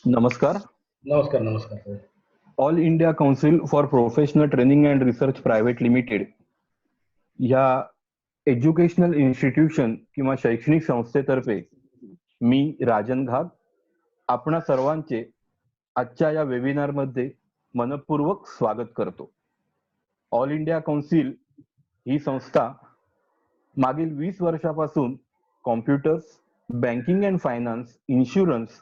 नमस्कार. नमस्कार नमस्कार sir. All India council for professional training and research private limited या एज्युकेशनल इन्स्टिट्यूशन किंवा शैक्षणिक संस्थेतर्फे मी राजन घाग आपणा सर्वांचे आजच्या या वेबिनार मध्ये मनपूर्वक स्वागत करतो. ऑल इंडिया काउन्सिल ही संस्था मागील 20 वर्षापासून computers, banking and finance, insurance,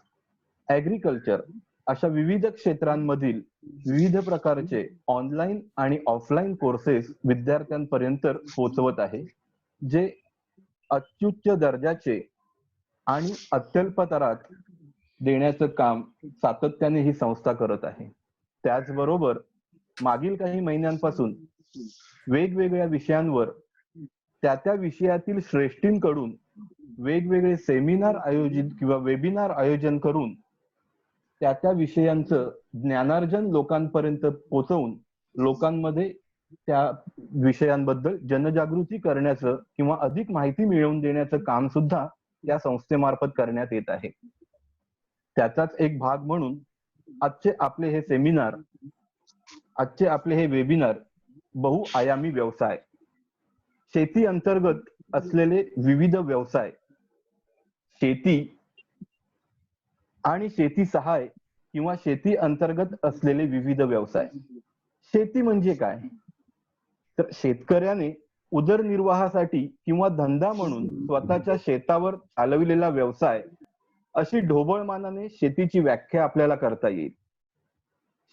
agriculture अशा विविध क्षेत्रांमधील विविध प्रकारचे ऑनलाईन आणि ऑफलाईन कोर्सेस विद्यार्थ्यांपर्यंत पोहोचवत आहे, जे अत्युच्च दर्जाचे आणि अत्यल्प दरात देण्याचं काम सातत्याने ही संस्था करत आहे. त्याचबरोबर मागील काही महिन्यांपासून वेगवेगळ्या विषयांवर त्या विषयातील श्रेष्ठींकडून वेगवेगळे सेमिनार आयोजित किंवा वेबिनार आयोजन करून त्या विषयांचं ज्ञानार्जन लोकांपर्यंत पोहोचवून लोकांमध्ये त्या विषयांबद्दल जनजागृती करण्याचं किंवा अधिक माहिती मिळवून देण्याचं काम सुद्धा या संस्थेमार्फत करण्यात येत आहे. त्याचाच एक भाग म्हणून आजचे आपले हे वेबिनार बहुआयामी व्यवसाय, शेती अंतर्गत असलेले विविध व्यवसाय, शेती आणि शेती सहाय किंवा शेती अंतर्गत असलेले विविध व्यवसाय. शेती म्हणजे काय? तर शेतकऱ्याने उदरनिर्वाहासाठी किंवा धंदा म्हणून स्वतःच्या शेतावर चालविलेला व्यवसाय अशी ढोबळमानाने शेतीची व्याख्या आपल्याला करता येईल.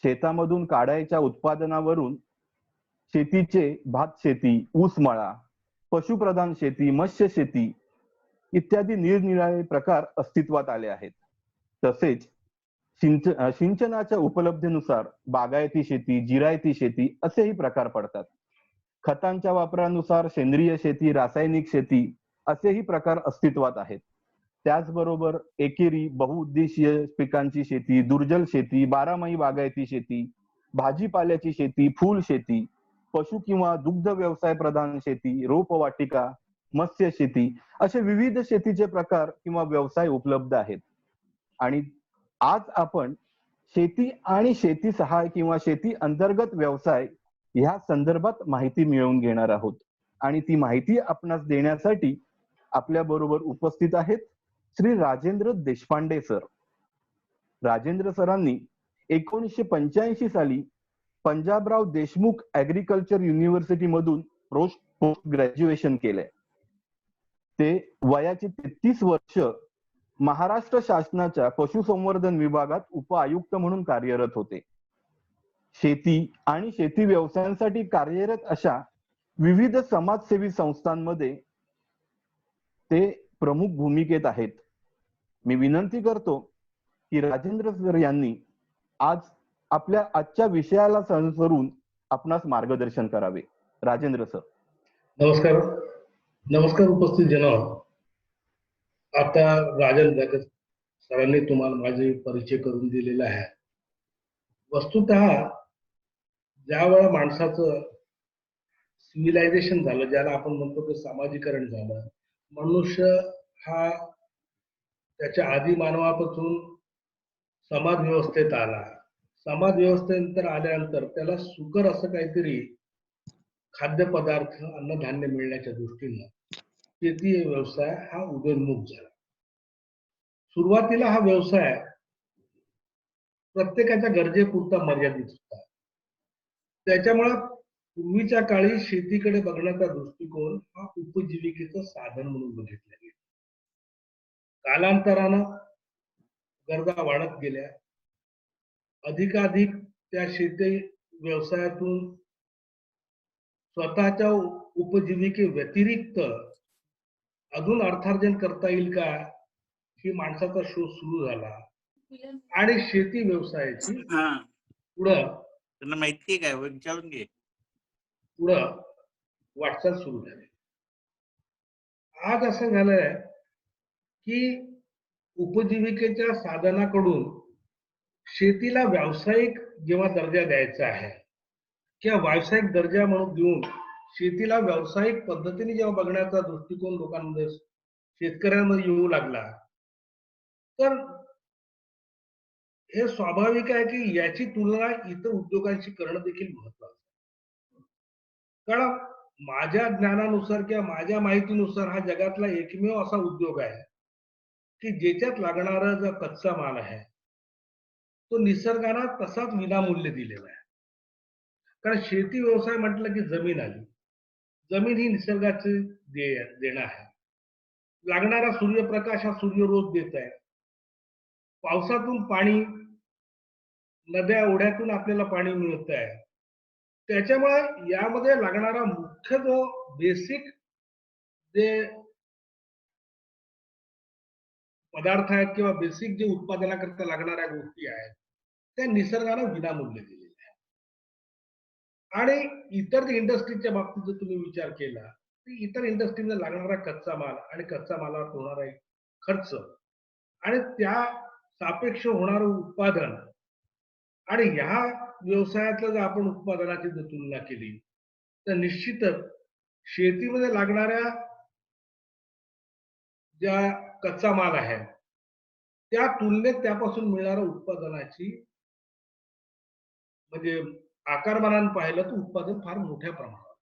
शेतामधून काढायच्या उत्पादनावरून शेतीचे भात शेती, ऊसमळा, पशुप्रधान शेती, मत्स्य शेती इत्यादी निरनिराळे प्रकार अस्तित्वात आले आहेत. तसेच सिंचनाच्या उपलब्धतेनुसार बागायती शेती, जिरायती शेती असेही प्रकार पडतात. खतांच्या वापरानुसार सेंद्रिय शेती, रासायनिक शेती असेही प्रकार अस्तित्वात आहेत. त्याचबरोबर एकेरी बहुउद्देशीय पिकांची शेती, दुर्जल शेती, बारामाही बागायती शेती, भाजीपाल्याची शेती, फूल शेती, पशु किंवा दुग्ध व्यवसाय प्रधान शेती, रोपवाटिका, मत्स्य शेती असे विविध शेतीचे प्रकार किंवा व्यवसाय उपलब्ध आहेत. आणि आज आपण शेती आणि शेती सहाय किंवा शेती अंतर्गत व्यवसाय ह्या संदर्भात माहिती मिळवून घेणार आहोत. आणि ती माहिती आपणास देण्यासाठी आपल्या बरोबर उपस्थित आहेत श्री राजेंद्र देशपांडे सर. राजेंद्र सरांनी 1985 साली पंजाबराव देशमुख ॲग्रिकल्चर युनिव्हर्सिटी मधून पोस्ट ग्रॅज्युएशन केलंय. ते वयाची 33 वर्ष महाराष्ट्र शासनाच्या पशुसंवर्धन विभागात उपआयुक्त म्हणून कार्यरत होते. शेती आणि शेती व्यवसायांसाठी कार्यरत अशा विविध समाजसेवी संस्थांमध्ये ते प्रमुख भूमिकेत आहेत. मी विनंती करतो की राजेंद्र सर यांनी आज आपल्या आजच्या विषयाला अनुसरून आपणास मार्गदर्शन करावे. राजेंद्र सर. नमस्कार नमस्कार उपस्थित जनाब. आता राजन घाग सरांनी तुम्हाला माझे परिचय करून दिलेला आहे. वस्तुतः ज्या वेळा माणसाचं सिव्हिलायझेशन झालं, ज्याला आपण म्हणतो की सामाजिकरण झालं, मनुष्य हा त्याच्या आदी मानवापासून समाज व्यवस्थेत आला. समाज व्यवस्थेनंतर आल्यानंतर त्याला सुकर असं काहीतरी खाद्यपदार्थ, अन्नधान्य मिळण्याच्या दृष्टीनं शेती व्यवसाय हा उदयोन्मुख झाला. सुरुवातीला हा व्यवसाय प्रत्येकाच्या गरजेपुरता मर्यादित होता. त्याच्यामुळे पूर्वीच्या काळी शेतीकडे बघण्याचा दृष्टिकोन हा उपजीविकेचं साधन म्हणून बघितला गेला. कालांतरानं गरजा वाढत गेल्या. अधिकाधिक त्या शेती व्यवसायातून स्वतःच्या उपजीविके व्यतिरिक्त अजून अर्थार्जन करता येईल का, ही माणसाचा शोध सुरू झाला. आणि शेती व्यवसायाची पुढं माहिती काय विचारून घे पुढं वाटचाल सुरू झाली. आज असं झालंय की उपजीविकेच्या साधनाकडून शेतीला व्यावसायिक जेव्हा दर्जा द्यायचा आहे किंवा व्यावसायिक दर्जा म्हणून देऊन शेतीला व्यावसायिक पद्धतीने जेव्हा बघण्याचा दृष्टिकोन लोकांमध्ये शेतकऱ्यांमध्ये येऊ लागला, तर हे स्वाभाविक आहे की याची तुलना इतर उद्योगांशी करणं देखील महत्वाचं आहे. कारण माझ्या ज्ञानानुसार किंवा माझ्या माहितीनुसार हा जगातला एकमेव असा उद्योग आहे की ज्याच्यात लागणारा जो कच्चा माल आहे तो निसर्गाला तसाच विनामूल्य दिलेला आहे. कारण शेती व्यवसाय म्हटलं की जमीन आली. जमीन ही निसर्गाचे देणं आहे. लागणारा सूर्यप्रकाश हा सूर्य रोज देत आहे. पावसातून पाणी, नद्या ओढ्यातून आपल्याला पाणी मिळत आहे. त्याच्यामुळे यामध्ये लागणारा मुख्य जो बेसिक जे पदार्थ आहेत किंवा बेसिक जे उत्पादनाकरता लागणाऱ्या गोष्टी आहेत त्या निसर्गाने विनामूल्य दिलेल्या आहेत. आणि इतर इंडस्ट्रीच्या बाबतीत जर तुम्ही विचार केला तर इतर इंडस्ट्रीला लागणारा कच्चा माल आणि कच्चा मालावर होणारा खर्च आणि त्या सापेक्ष होणारं उत्पादन आणि ह्या व्यवसायातलं जर आपण उत्पादनाची जर तुलना केली तर निश्चितच शेतीमध्ये लागणाऱ्या ज्या कच्चा माल आहे त्या तुलनेत त्यापासून मिळणाऱ्या उत्पादनाची म्हणजे आकारमानाने पाहिलं तर उत्पादन फार मोठ्या प्रमाणात.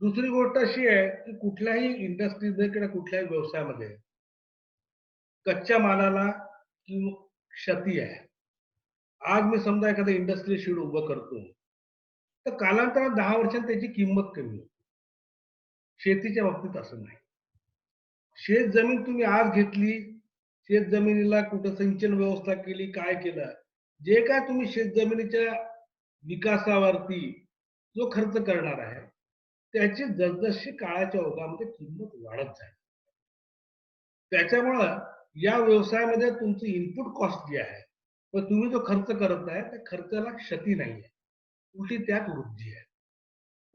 दुसरी गोष्ट अशी आहे की कुठल्याही इंडस्ट्रीमध्ये किंवा कुठल्याही व्यवसायामध्ये कच्च्या मालाला किंवा क्षती आहे. आज मी समजा एखादं इंडस्ट्रियल शेड उभं करतो तर कालांतरात 10 वर्षांत त्याची किंमत कमी होते. शेतीच्या बाबतीत असं नाही. शेत जमीन तुम्ही आज घेतली, शेत जमिनीला कुठं सिंचन व्यवस्था केली, काय केलं, जे काय तुम्ही शेत जमिनीच्या विकासावरती जो खर्च करणार आहे त्याची जसजशी काळाच्या ओघामध्ये किंमत वाढत जाईल. त्याच्यामुळं या व्यवसायामध्ये तुमची इनपुट कॉस्ट जी आहे पण तुम्ही जो खर्च करत आहे त्या खर्चाला क्षती नाही आहे, उलटी त्यात वृद्धी आहे.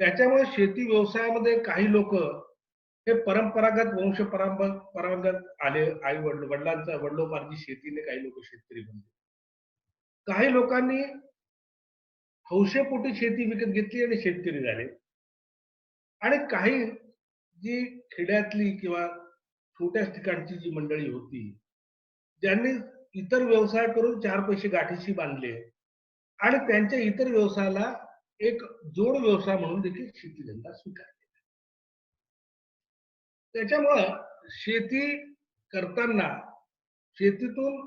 त्याच्यामुळे शेती व्यवसायामध्ये काही लोक हे परंपरागत परंपरागत आले आई वडिलांचा वडिलोपार्जित शेतीने काही लोक शेतकरी बनले. काही लोकांनी हौशेपोटी शेती विकत घेतली आणि शेतकरी झाले. आणि काही जी खेड्यातली किंवा छोट्या ठिकाणची जी मंडळी होती ज्यांनी इतर व्यवसाय करून 4 पैसे गाठीशी बांधले आणि त्यांच्या इतर व्यवसायाला एक जोड व्यवसाय म्हणून देखील शेती धंदा स्वीकारला. त्याच्यामुळं शेती करताना शेतीतून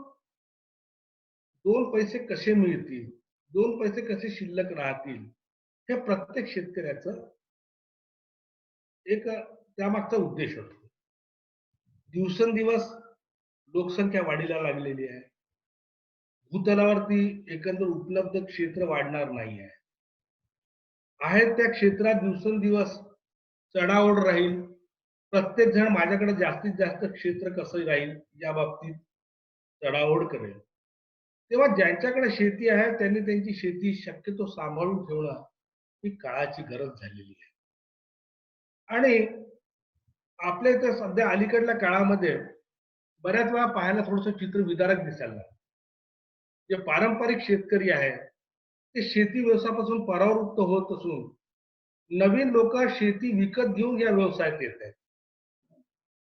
2 पैसे कसे मिळतील, 2 पैसे कसे शिल्लक राहतील हे प्रत्येक शेतकऱ्याचं एक त्यामागचा उद्देश होतो. दिवसेंदिवस लोकसंख्या वाढीला लागलेली आहे. भूतलावरती एकंदर उपलब्ध क्षेत्र वाढणार नाही आहे. त्या क्षेत्रात दिवसेंदिवस चढाओढ राहील. प्रत्येक जण माझ्याकडे जास्तीत जास्त क्षेत्र कसं राहील या बाबतीत चढाओढ करेल. तेव्हा ज्यांच्याकडे शेती आहे त्यांनी त्यांची शेती शक्यतो सांभाळून ठेवणं ही काळाची गरज झालेली आहे. आणि आपल्या इथं सध्या अलीकडल्या काळामध्ये बऱ्याच वेळा पाहायला थोडंसं चित्र विदारक दिसायला लागलं. जे पारंपरिक शेतकरी आहे ते शेती व्यवसायापासून परावृत्त होत असून नवीन लोक शेती विकत घेऊन या व्यवसायात येत आहेत.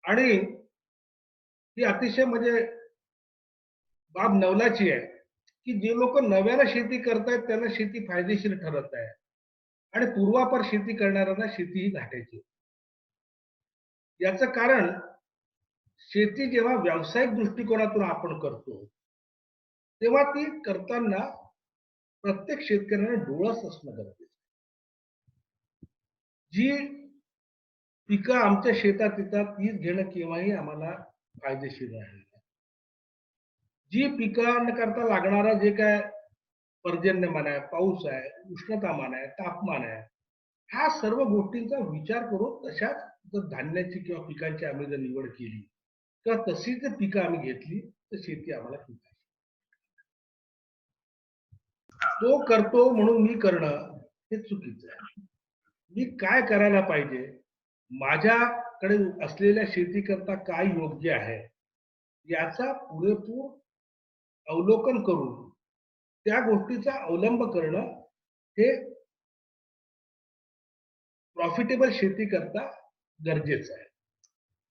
आणि ही अतिशय म्हणजे बाब नवलाची आहे की जे लोक नव्यानं शेती करतायत त्यांना शेती फायदेशीर ठरत आहे आणि पूर्वापार शेती करणाऱ्यांना शेती ही घाटायची. याचं कारण शेती जेव्हा व्यावसायिक दृष्टिकोनातून आपण करतो तेव्हा ती करताना प्रत्येक शेतकऱ्याने डोळस असणं गरजेचं. जी पिकं आमच्या शेतात येतात तीच घेणं केव्हाही आम्हाला फायदेशीर आहे. जी पिकांकरता लागणारा जे काय पर्जन्यमान आहे, पाऊस आहे, उष्णतामान आहे, तापमान आहे, ह्या सर्व गोष्टींचा विचार करून तशाच जर धान्याची किंवा पिकांची आम्ही जर निवड केली किंवा तशी जर पिकं आम्ही घेतली तर शेती आम्हाला पिकायची. तो करतो म्हणून मी करणं हे चुकीचं आहे. मी काय करायला पाहिजे, माझ्याकडे असलेल्या शेतीकरता काय योग्य आहे याचा पुरेपूर अवलोकन करून त्या गोष्टीचा अवलंब करणं हे प्रॉफिटेबल शेती करता गरजेचं आहे.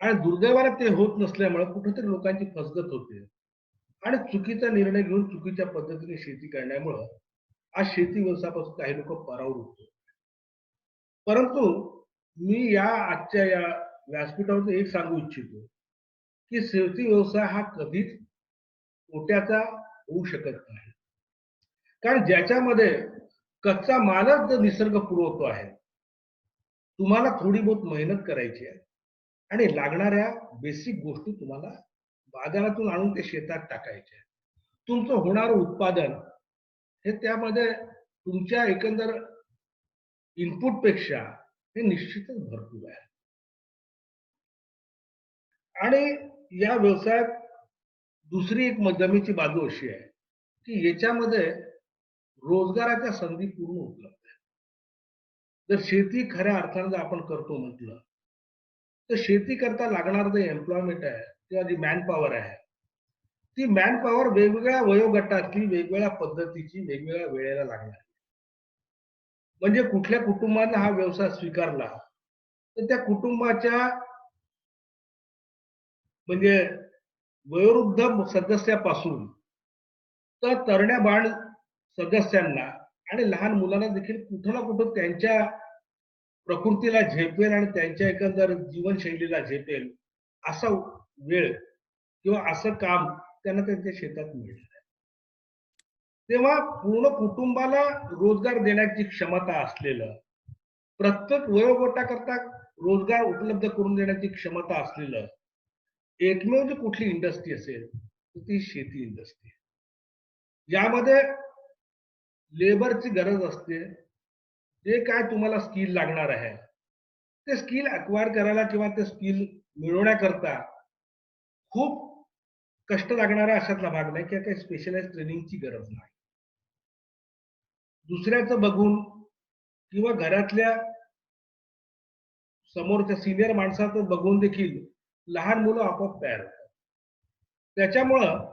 आणि दुर्दैवाने ते होत नसल्यामुळे कुठेतरी लोकांची फसगत होते. आणि चुकीचा निर्णय घेऊन चुकीच्या पद्धतीने शेती करण्यामुळं आज शेती व्यवसायापासून काही लोक परावृत्त होतात. परंतु मी या आजच्या या व्यासपीठावर एक सांगू इच्छितो की शेती व्यवसाय हा कधीच तोट्याचा होऊ शकत नाही. कारण ज्याच्यामध्ये कच्चा मालच जर निसर्ग पुरवतो आहे, तुम्हाला थोडी बहुत मेहनत करायची आहे आणि लागणाऱ्या बेसिक गोष्टी तुम्हाला बाजारातून आणून ते शेतात टाकायचे. तुमचं होणारं उत्पादन हे त्यामध्ये तुमच्या एकंदर इनपुट पेक्षा हे निश्चितच भरपूर आहे. आणि या व्यवसायात दुसरी एक जमेची बाजू अशी आहे की याच्यामध्ये रोजगाराच्या संधी पूर्ण उपलब्ध आहेत. जर शेती खऱ्या अर्थानं जर आपण करतो म्हटलं तर शेती करता लागणार जे एम्प्लॉयमेंट आहे किंवा जी मॅन पॉवर आहे, ती मॅन पॉवर वेगवेगळ्या वयोगटातली, वेगवेगळ्या पद्धतीची, वेगवेगळ्या वेळेला लागणार. म्हणजे कुठल्या कुटुंबानं हा व्यवसाय स्वीकारला तर त्या कुटुंबाच्या म्हणजे वयोवृद्ध सदस्यापासून तर तरण्या बाळ सदस्यांना आणि लहान मुलांना देखील कुठं ना कुठं त्यांच्या प्रकृतीला झेपेल आणि त्यांच्या एकंदर जीवनशैलीला झेपेल असा वेळ किंवा असं काम त्यांना त्यांच्या शेतात मिळेल. तेव्हा पूर्ण कुटुंबाला रोजगार देण्याची क्षमता असलेलं, प्रत्येक वयोगटाकरता रोजगार उपलब्ध करून देण्याची क्षमता असलेलं एकमेव जी कुठली इंडस्ट्री असेल तर ती शेती इंडस्ट्री. यामध्ये लेबरची गरज असते. जे काय तुम्हाला स्किल लागणार आहे ते स्किल अक्वायर करायला किंवा ते स्किल मिळवण्याकरता खूप कष्ट लागणारा अशातला भाग नाही किंवा काही स्पेशलाइज ट्रेनिंगची गरज नाही. दुसऱ्याचं बघून किंवा घरातल्या समोरच्या सिनियर माणसाचं बघून देखील लहान मुलं आपोआप तयार होतात. त्याच्यामुळं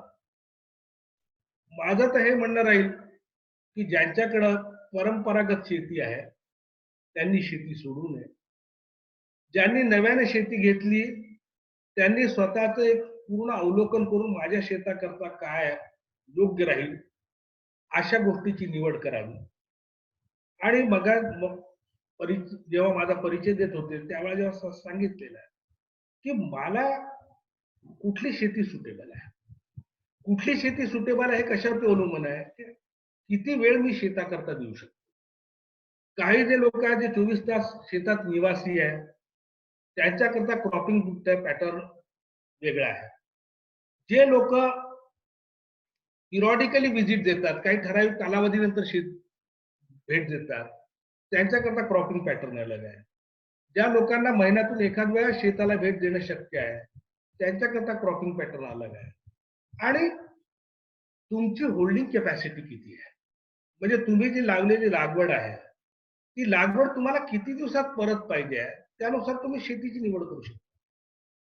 माझं तर हे म्हणणं राहील की ज्यांच्याकडं परंपरागत शेती आहे त्यांनी शेती सोडू नये. ज्यांनी नव्याने शेती घेतली त्यांनी स्वतःचं एक पूर्ण अवलोकन करून माझ्या शेताकरता काय योग्य राहील अशा गोष्टीची निवड करावी. आणि मग जेव्हा माझा परिचय देत होते त्यावेळेला जेव्हा सांगितलेलं आहे की मला कुठली शेती सुटेबल आहे, कुठली शेती सुटेबल आहे कशावरती अवलंबून आहे की किती वेळ मी शेताकरता देऊ शकतो. काही जे लोक आहेत जे 24 तास शेतात निवासी आहे त्यांच्याकरता क्रॉपिंग पॅटर्न वेगळा आहे. जे लोक पिरियॉडिकली व्हिजिट देतात, काही ठराविक कालावधीनंतर शेत भेट देतात, त्यांच्याकरता क्रॉपिंग पॅटर्न अलग आहे. ज्या लोकांना महिन्यातून एखाद वेळा शेताला भेट देणं शक्य आहे त्यांच्याकरता क्रॉपिंग पॅटर्न अलग आहे. आणि तुमची होल्डिंग कॅपॅसिटी किती आहे, म्हणजे तुम्ही जी लावलेली लागवड आहे ती लागवड तुम्हाला किती दिवसात परत पाहिजे आहे त्यानुसार तुम्ही शेतीची निवड करू शकता.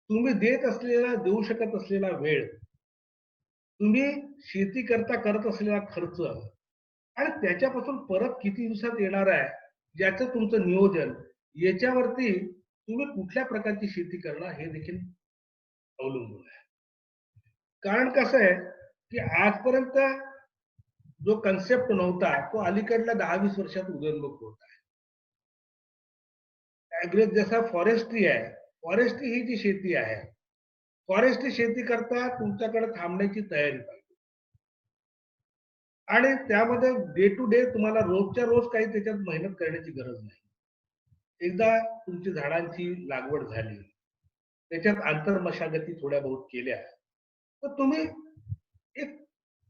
तुम्ही देऊ शकत असलेला वेळ, तुम्ही शेती करता करत असलेला खर्च आणि त्याच्यापासून परत किती दिवसात येणार आहे ज्याचं तुमचं नियोजन, याच्यावरती तुम्ही कुठल्या प्रकारची शेती करणार हे देखील अवलंबून आहे. कारण कसं आहे की आजपर्यंत जो कन्सेप्ट नव्हता तो अलीकडल्या 10-20 वर्षात उदयोन्मुख होत आहे. ऍग्रो जसा फॉरेस्ट्री आहे, फॉरेस्ट्री ही जी शेती आहे, फॉरेस्ट्री शेती करता तुमच्याकडे थांबण्याची तयारी पाहिजे आणि त्यामध्ये डे टू डे तुम्हाला रोजच्या रोज काही त्याच्यात मेहनत करण्याची गरज नाही. एकदा तुमची झाडांची लागवड झाली, त्याच्यात आंतरमशागती थोड्या बहुत केल्या तर तुम्ही एक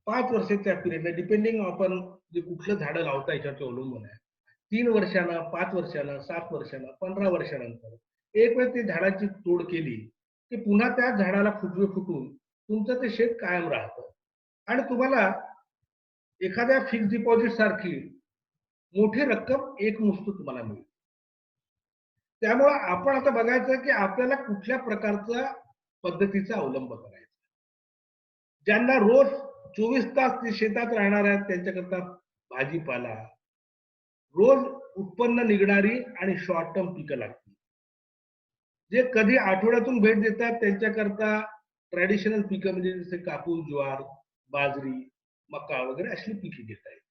5 वर्षाच्या पिरियडला डिपेंडिंग आपण जे कुठलं झाडं लावता याच्यावर अवलंबून आहे, 3 वर्षांना, 5 वर्षांना, 7 वर्षांना, 15 वर्षानंतर एक वेळ ती झाडाची तोड केली की पुन्हा त्या झाडाला फुटवे फुटून तुमचं ते शेत कायम राहतं आणि तुम्हाला एखाद्या फिक्स डिपॉझिट सारखी मोठी रक्कम एकमुष्ट तुम्हाला मिळते. त्यामुळे आपण आता बघायचं की आपल्याला कुठल्या प्रकारचा पद्धतीचा अवलंब करायचा. ज्यांना रोज 24 तास शेतात राहणार आहेत त्यांच्याकरता भाजीपाला, रोज उत्पन्न निघणारी आणि शॉर्ट टर्म पिकं लागतील. जे कधी आठवड्यातून भेट देतात त्यांच्याकरता ट्रॅडिशनल पिकं म्हणजे जसे कापूस, ज्वार, बाजरी, मका वगैरे अशी पिके घेता येईल.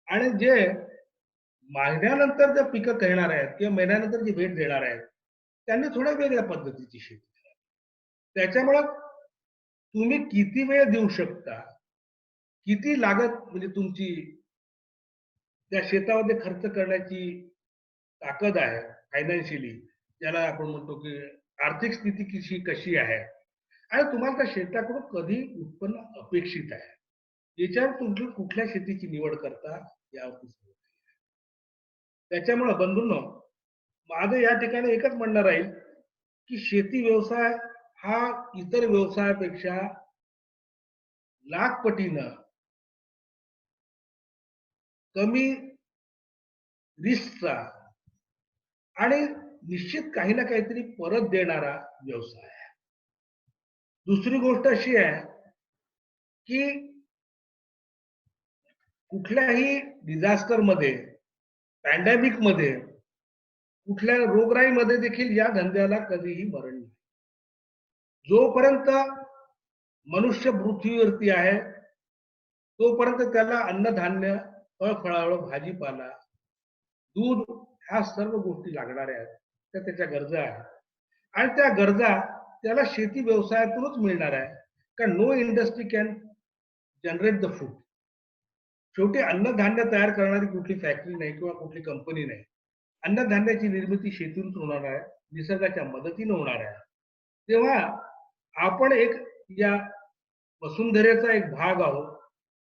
आणि जे महिन्यानंतर जे पिकं घेणार आहेत किंवा महिन्यानंतर जी भेट देणार आहेत, त्यांनी थोड्या वेगळ्या पद्धतीची शेती करावी. त्याच्यामुळं तुम्ही किती वेळ देऊ शकता, किती लागत म्हणजे तुमची त्या शेतामध्ये खर्च करण्याची ताकद आहे फायनान्शियली, ज्याला आपण म्हणतो की आर्थिक स्थिती कशी आहे आणि तुम्हाला त्या शेताकडून कधी उत्पन्न अपेक्षित आहे, याच्यावर तुम्ही कुठल्या शेतीची निवड करता यावरती सगळं आहे. त्याच्यामुळं बंधूंनो, माझं या ठिकाणी एकच म्हणणं राहील की शेती व्यवसाय हा इतर व्यवसायापेक्षा लाख पटीनं कमी रिस्कचा आणि निश्चित काही ना काहीतरी परत देणारा व्यवसाय आहे. दुसरी गोष्ट अशी आहे की कुठल्याही डिझास्टर मध्ये, पॅन्डेमिक मध्ये, कुठल्या रोगराईमध्ये देखील या धंद्याला कधीही मरण नाही. जोपर्यंत मनुष्य पृथ्वीवरती आहे तोपर्यंत त्याला अन्नधान्य, फळफळावळ, भाजीपाला, दूध ह्या सर्व गोष्टी लागणाऱ्या आहेत. त्या त्याच्या गरजा आहेत आणि त्या गरजा त्याला शेती व्यवसायातूनच मिळणार आहे. कारण know industry can generate the food. शेवटी अन्नधान्य तयार करणारी कुठली फॅक्टरी नाही किंवा कुठली कंपनी नाही. अन्नधान्याची निर्मिती शेतीतून होणार आहे, निसर्गाच्या मदतीने होणार आहे. तेव्हा आपण एक या वसुंधरेचा एक भाग आहोत,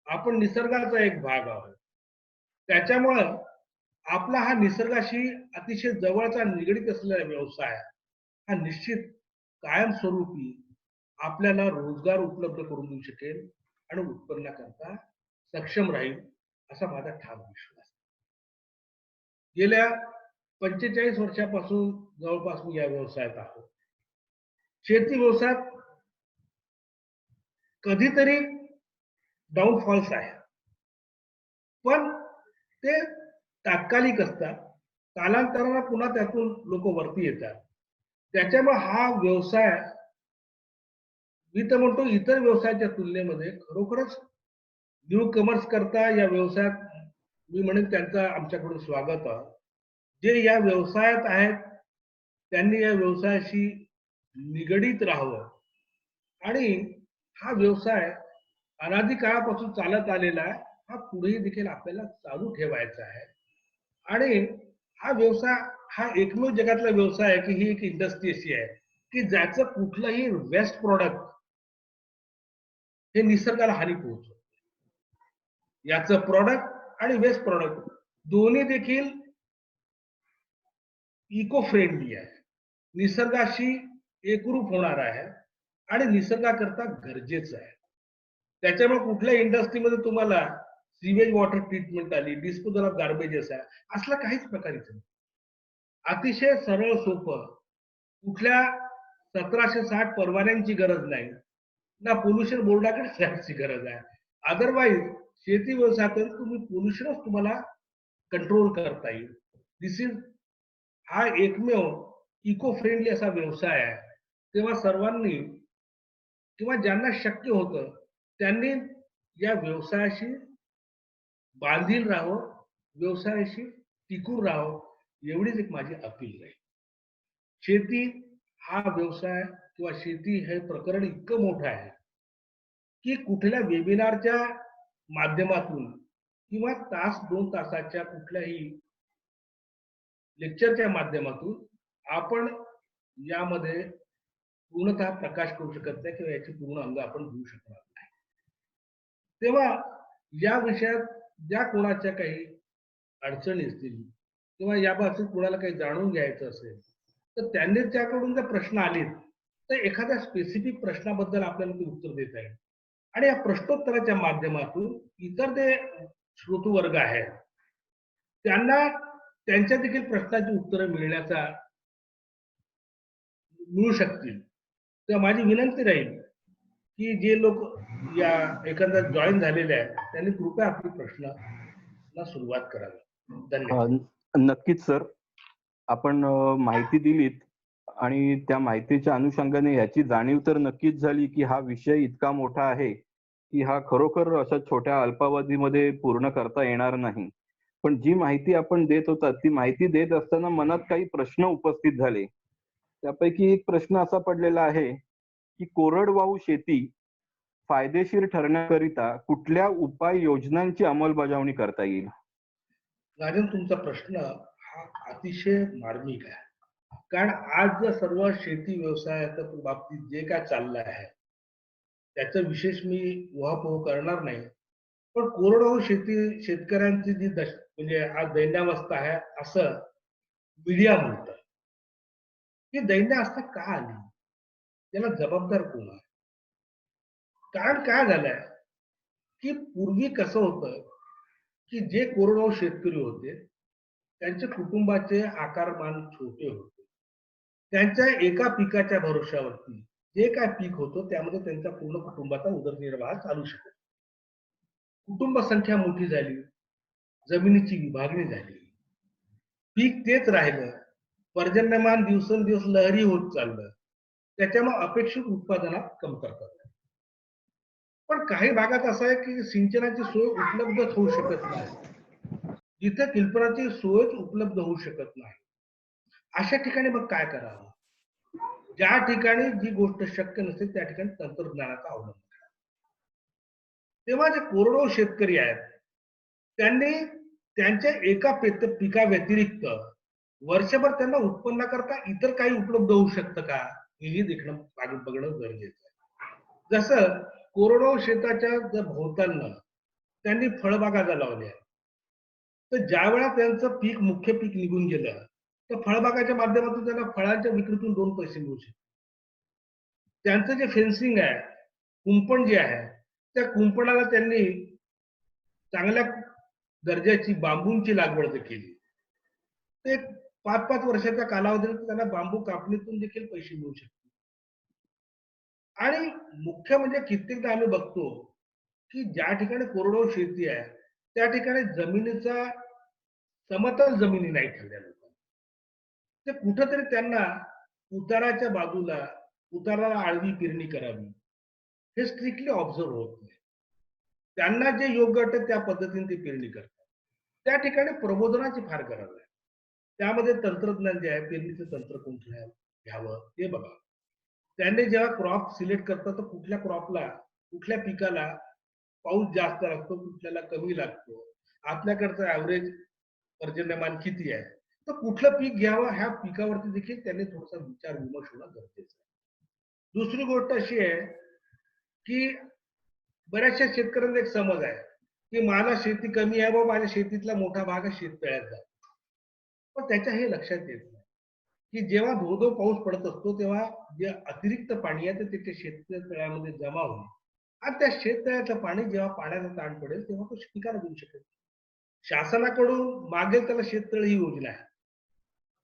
आपण निसर्गाचा एक भाग आहोत. त्याच्यामुळं आपला हा निसर्गाशी अतिशय जवळचा निगडीत असलेला व्यवसाय हा निश्चित कायमस्वरूपी आपल्याला रोजगार उपलब्ध करून देऊ शकेल आणि उत्पन्न करता सक्षम राहील असा माझा ठाम विश्वास. गेल्या 45 वर्षापासून जवळपास मी या व्यवसायात आहोत. शेती व्यवसायात कधीतरी डाऊनफॉल्स आहे, पण ते तात्कालिक असतात. कालांतराने पुन्हा त्यातून लोक वरती येतात. त्याच्यामुळे हा व्यवसाय मी तर म्हणतो इतर व्यवसायाच्या तुलनेमध्ये खरोखरच न्यू कमर्स करता या व्यवसायात मी म्हणेन त्यांचं आमच्याकडून स्वागत आहे. जे या व्यवसायात आहेत त्यांनी या व्यवसायाशी निगडीत राहावं आणि हा व्यवसाय अनादी काळापासून चालत आलेला आहे, हा पुढेही देखील आपल्याला चालू ठेवायचा आहे. आणि हा व्यवसाय हा एकमेव जगातला व्यवसाय आहे की ही एक इंडस्ट्री अशी आहे की ज्याचं कुठलंही वेस्ट प्रॉडक्ट हे निसर्गाला हानी पोहोचवत. याचं प्रॉडक्ट आणि वेस्ट प्रॉडक्ट दोन्ही देखील इको फ्रेंडली आहे, निसर्गाशी एकरूप होणार आहे आणि निसर्गाकरता गरजेचं आहे. त्याच्यामुळे कुठल्या इंडस्ट्रीमध्ये तुम्हाला सीवेज वॉटर ट्रीटमेंट आली, डिस्पोजल ऑफ गार्बेजेस आहे, असला काहीच प्रकार इथे नाही. अतिशय सरळ सोपं, कुठल्या 1760 परवान्यांची गरज नाही, ना पोल्युशन बोर्डाकडे जायची गरज आहे. अदरवाईज शेती व्यवसायातून तुम्ही पोल्युशनच तुम्हाला कंट्रोल करता येईल. दिस इज हा एकमेव इको फ्रेंडली असा व्यवसाय आहे. तेव्हा सर्वांनी किंवा ज्यांना शक्य होतं त्यांनी या व्यवसायाशी बांधील राहावं, व्यवसायाशी टिकून राहावं, एवढीच एक माझी अपील आहे. शेती हा व्यवसाय किंवा शेती हे प्रकरण इतकं मोठं आहे की कुठल्या वेबिनारच्या माध्यमातून किंवा तास 2 तासाच्या कुठल्याही लेक्चरच्या माध्यमातून आपण यामध्ये पूर्णतः प्रकाश करू शकत नाही किंवा याची पूर्ण अंग आपण घेऊ शकणार नाही. तेव्हा या विषयात ज्या कोणाच्या काही अडचणी असतील किंवा याबाबतीत कोणाला काही जाणून घ्यायचं असेल तर त्यांनी त्याकडून जर प्रश्न आले तर एखाद्या स्पेसिफिक प्रश्नाबद्दल आपल्याला ते उत्तर देता येईल आणि या प्रश्नोत्तराच्या माध्यमातून इतर जे श्रोतृवर्ग आहेत त्यांना त्यांच्या देखील प्रश्नाची उत्तरं मिळू शकतील. तेव्हा माझी विनंती राहील की जे लोक या एखादा जॉईन झालेले आहेत त्यांनी कृपया आपली प्रश्नाला सुरुवात करावी. धन्यवाद. नक्कीच सर, आपण माहिती दिलीत आणि त्या माहितीच्या अनुषंगाने याची जाणीव तर नक्कीच झाली की हा विषय इतका मोठा आहे की हा खरोखर अशा छोट्या अल्पावधीमध्ये पूर्ण करता येणार नाही. पण जी माहिती आपण देत होता, ती माहिती देत असताना मनात काही प्रश्न उपस्थित झाले. त्यापैकी एक प्रश्न असा पडलेला आहे, की कोरडवाहू शेती फायदेशीर ठरण्याकरिता कुठल्या उपाययोजनांची अंमलबजावणी करता येईल? राजन, तुमचा प्रश्न हा अतिशय मार्मिक आहे. कारण आज जर सर्व शेती व्यवसायाच्या बाबतीत जे काय चाललं आहे त्याचं विशेष मी उहापोह करणार नाही. पण कोरडवाहू शेती शेतकऱ्यांची जी म्हणजे आज दैन्यावस्था आहे असं मीडिया म्हणतं. ही दैन्यावस्था का आली? त्याला जबाबदार कोण आहे? कारण काय झालंय की पूर्वी कसं होतं की जे कोरडवाहू शेतकरी होते त्यांच्या कुटुंबाचे आकारमान छोटे होते. त्यांच्या एका पिकाच्या भरोश्यावरती जे काय पीक होतं त्यामध्ये त्यांच्या पूर्ण कुटुंबाचा उदरनिर्वाह चालू शकतो. कुटुंब संख्या मोठी झाली, जमिनीची विभागणी झाली, पीक तेच राहिलं, पर्जन्यमान दिवसेंदिवस लहरी होत चाललं. त्याच्यामुळे अपेक्षित उत्पादनात कमतरता झाली. पण काही भागात असं आहे की सिंचनाची सोय उपलब्धच होऊ शकत नाही. जिथे फिल्टराची सोयच उपलब्ध होऊ शकत नाही. अशा ठिकाणी मग काय करावं? ज्या ठिकाणी जी गोष्ट शक्य नसते त्या ठिकाणी तंत्रज्ञानाचा अवलंब करा. तेव्हा जे कोरडवाहू शेतकरी आहेत त्यांनी त्यांच्या एका पिका व्यतिरिक्त वर्षभर त्यांना उत्पन्न करता इतर काही उपलब्ध होऊ शकतं का, हेही देखणं बघणं गरजेचं आहे. जसं कोरडवाहू शेताच्या जर भोवतालनं त्यांनी फळबागा ज्या लावल्या, तर ज्या वेळा त्यांचं पीक मुख्य पीक निघून गेलं तर फळबागाच्या माध्यमातून त्यांना फळांच्या विक्रीतून 2 पैसे मिळू शकतात. त्यांचं जे फेन्सिंग आहे, कुंपण जे आहे, त्या कुंपणाला त्यांनी चांगल्या दर्जाची बांबूंची लागवड जर केली, ते 5-5 वर्षाच्या कालावधीत त्यांना बांबू कापणीतून देखील पैसे मिळू शकतात. आणि मुख्य म्हणजे कित्येकदा आम्ही बघतो की ज्या ठिकाणी कोरडवाहू शेती आहे त्या ठिकाणी जमिनीचा समतल जमिनी नाही ठेवल्या लोकांनी. ते कुठंतरी त्यांना उताराच्या बाजूला उताराला आडवी पेरणी करावी हे स्ट्रिक्टली ऑब्झर्व होत नाही. त्यांना जे योग्य वाटतं त्या पद्धतीने ते पेरणी करतात. त्या ठिकाणी प्रबोधनाची फार गरज आहे. त्यामध्ये तंत्रज्ञान जे आहे, पेरणीचं तंत्र कुठलं घ्यावं ते बघा. त्यांनी जेव्हा क्रॉप सिलेक्ट करतात तर कुठल्या क्रॉपला, कुठल्या पिकाला पाऊस जास्त लागतो, कुठल्याला कमी लागतो, आपल्याकडचं ऍव्हरेज पर्जन्यमान किती आहे, तर कुठलं पीक घ्यावं ह्या पिकावरती देखील त्यांनी थोडासा विचार विमर्श होणं गरजेचं आहे. दुसरी गोष्ट अशी आहे की बऱ्याचशा शेतकऱ्यांना एक समज आहे की मला शेती कमी आहे व माझ्या शेतीतला मोठा भाग शेततळ्यात जातो. पण त्याच्या हे लक्षात येत नाही की जेव्हा धो पाऊस पडत असतो तेव्हा जे अतिरिक्त पाणी आहे ते शेततळ्यामध्ये जमा होईल आणि त्या शेततळ्याचं पाणी जेव्हा पाण्याचा ताण पडेल तेव्हा तो पिकाला देऊ शकेल. शासनाकडून मागेल त्याला शेततळे ही योजना आहे.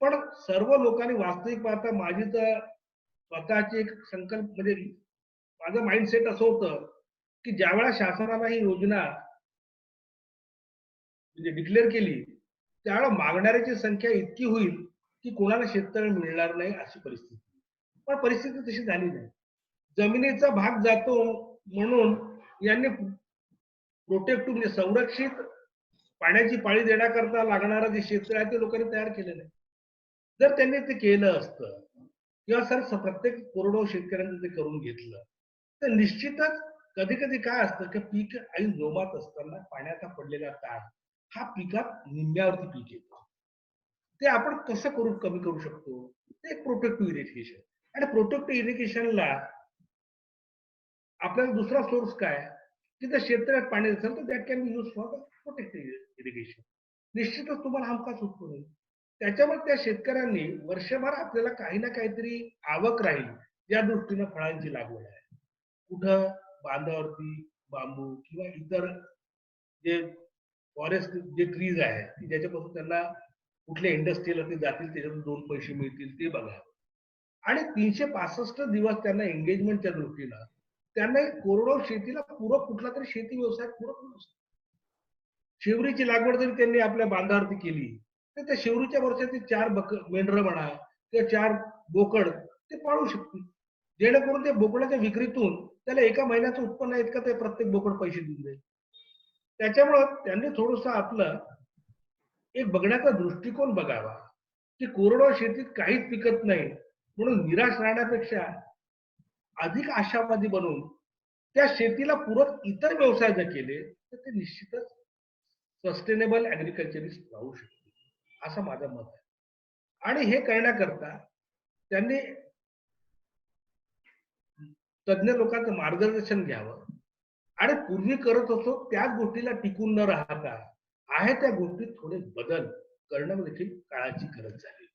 पण सर्व लोकांनी वास्तविक पाहता माझी तर स्वतःची एक संकल्प म्हणजे माझं माइंडसेट असं होतं की ज्यावेळा शासनाला ही योजना म्हणजे डिक्लेअर केली त्यावेळेला मागणाऱ्याची संख्या इतकी होईल की कोणाला शेततळे मिळणार नाही अशी परिस्थिती. पण परिस्थिती तशी झाली नाही. जमिनीचा भाग जातो म्हणून यांनी प्रोटेक्टिव्ह म्हणजे संरक्षित पाण्याची पाळी देण्याकरता लागणारं जे क्षेत्र आहे ते लोकांनी तयार केलेलं आहे. जर त्यांनी ते केलं असतं किंवा सर प्रत्येक कोरडवाहू शेतकऱ्यांनी ते करून घेतलं तर निश्चितच कधी कधी काय असतं की पीक ऐन जोमात असताना पाण्याचा पडलेला ताण हा पिकात निम्म्यावरती पीक येतो. ते आपण कसं कमी करू शकतो, ते प्रोटेक्टिव्ह इरिगेशन. आणि प्रोटेक्टिव्ह इरिगेशनला आपल्याला दुसरा सोर्स काय की जर क्षेत्रात पाणी असेल तर that can be use for protective irrigation. निश्चितच तुम्हाला हमखास उत्पन्न होईल. त्याच्यामुळे त्या शेतकऱ्यांनी वर्षभर आपल्याला काही ना काहीतरी आवक राहील या दृष्टीनं फळांची लागवड आहे. कुठं बांधावरती बांबू किंवा इतर जे फॉरेस्ट जे ट्रीज आहेत की ज्याच्यापासून त्यांना कुठल्या इंडस्ट्रीला ते जातील त्याच्यातून 2 पैसे मिळतील ते बघा. आणि 365 दिवस त्यांना एंगेजमेंटच्या दृष्टीनं त्यांना कोरडवाहू शेतीला पूरक कुठला तरी शेती व्यवसाय पूरक नसतो. शेवरीची लागवड जरी त्यांनी आपल्या बांधावरती केली तर त्या शेवरीच्या वर्षाची 4 मेंढरं म्हणा किंवा 4 बोकड ते पाळू शकतील. जेणेकरून ते बोकडाच्या विक्रीतून त्याला एका महिन्याचं उत्पन्न इतकं ते प्रत्येक बोकड पैसे देऊन देईल. त्याच्यामुळं त्यांनी थोडंसं आपलं एक बघण्याचा दृष्टिकोन बघावा की कोरडवाहू शेतीत काहीच पिकत नाही म्हणून निराश राहण्यापेक्षा अधिक आशावादी बनून त्या शेतीला पूरक इतर व्यवसाय जर केले तर ते निश्चितच सस्टेनेबल ऍग्रिकल्चरिस्ट राहू शकते असं माझं मत आहे. आणि हे करण्याकरता त्यांनी तज्ञ लोकांचं मार्गदर्शन घ्यावं आणि पूर्वी करत असो त्याच गोष्टीला टिकून न राहता आहे त्या गोष्टीत थोडे बदल करणं देखील काळाची गरज झाली.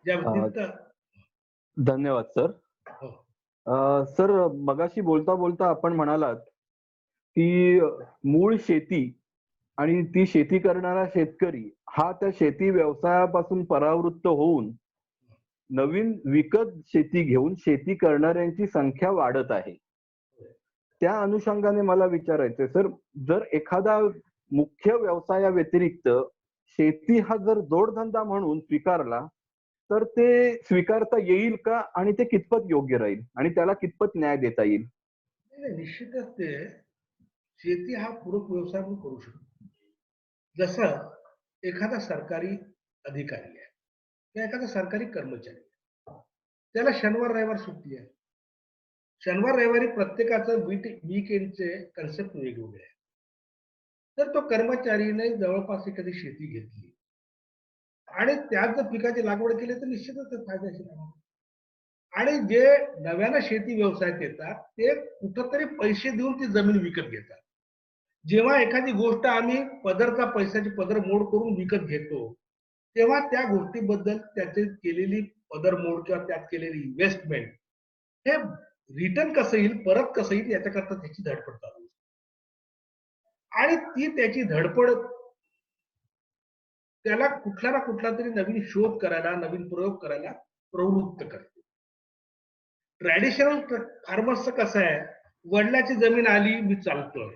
या व्यतिरिक्त धन्यवाद सर. सर मगाशी बोलता बोलता आपण म्हणालात की मूळ शेती आणि ती शेती करणारा शेतकरी हा त्या शेती व्यवसायापासून परावृत्त होऊन नवीन विकत शेती घेऊन शेती करणाऱ्यांची संख्या वाढत आहे. त्या अनुषंगाने मला विचारायचंय सर, जर एखादा मुख्य व्यवसायाव्यतिरिक्त शेती हा जर जोडधंदा म्हणून स्वीकारला तर ते स्वीकारता येईल का आणि ते कितपत योग्य राहील आणि त्याला कितपत न्याय देता येईल? निश्चितच ते शेती हा पूरक व्यवसाय पण करू शकतो. जसं एखादा सरकारी अधिकारी आहे किंवा एखादा सरकारी कर्मचारी आहे, त्याला शनिवार रविवार सुट्टी आहे. शनिवार रविवारी प्रत्येकाचं वीकेंडचे कन्सेप्ट वेगवेगळे आहे. तर तो कर्मचारीने जवळपास एखादी शेती घेतली आणि त्यात जर पिकाची लागवड केली तर निश्चितच ते फायदेशीर आहे. आणि जे नव्यानं शेती व्यवसायात येतात ते कुठंतरी पैसे देऊन ती जमीन विकत घेतात. जेव्हा एखादी गोष्ट आम्ही पैशाची पदर मोड करून विकत घेतो तेव्हा त्या गोष्टीबद्दल त्याची केलेली पदरमोड किंवा त्यात केलेली इन्व्हेस्टमेंट हे रिटर्न कसं येईल, परत कसं येईल याच्याकरता त्याची धडपड चालू असते. आणि ती त्याची धडपड त्याला कुठला ना कुठला तरी नवीन शोध करायला, नवीन प्रयोग करायला प्रवृत्त करते. ट्रॅडिशनल फार्मर्सचं कसं आहे, वडिलाची जमीन आली मी चालतोय,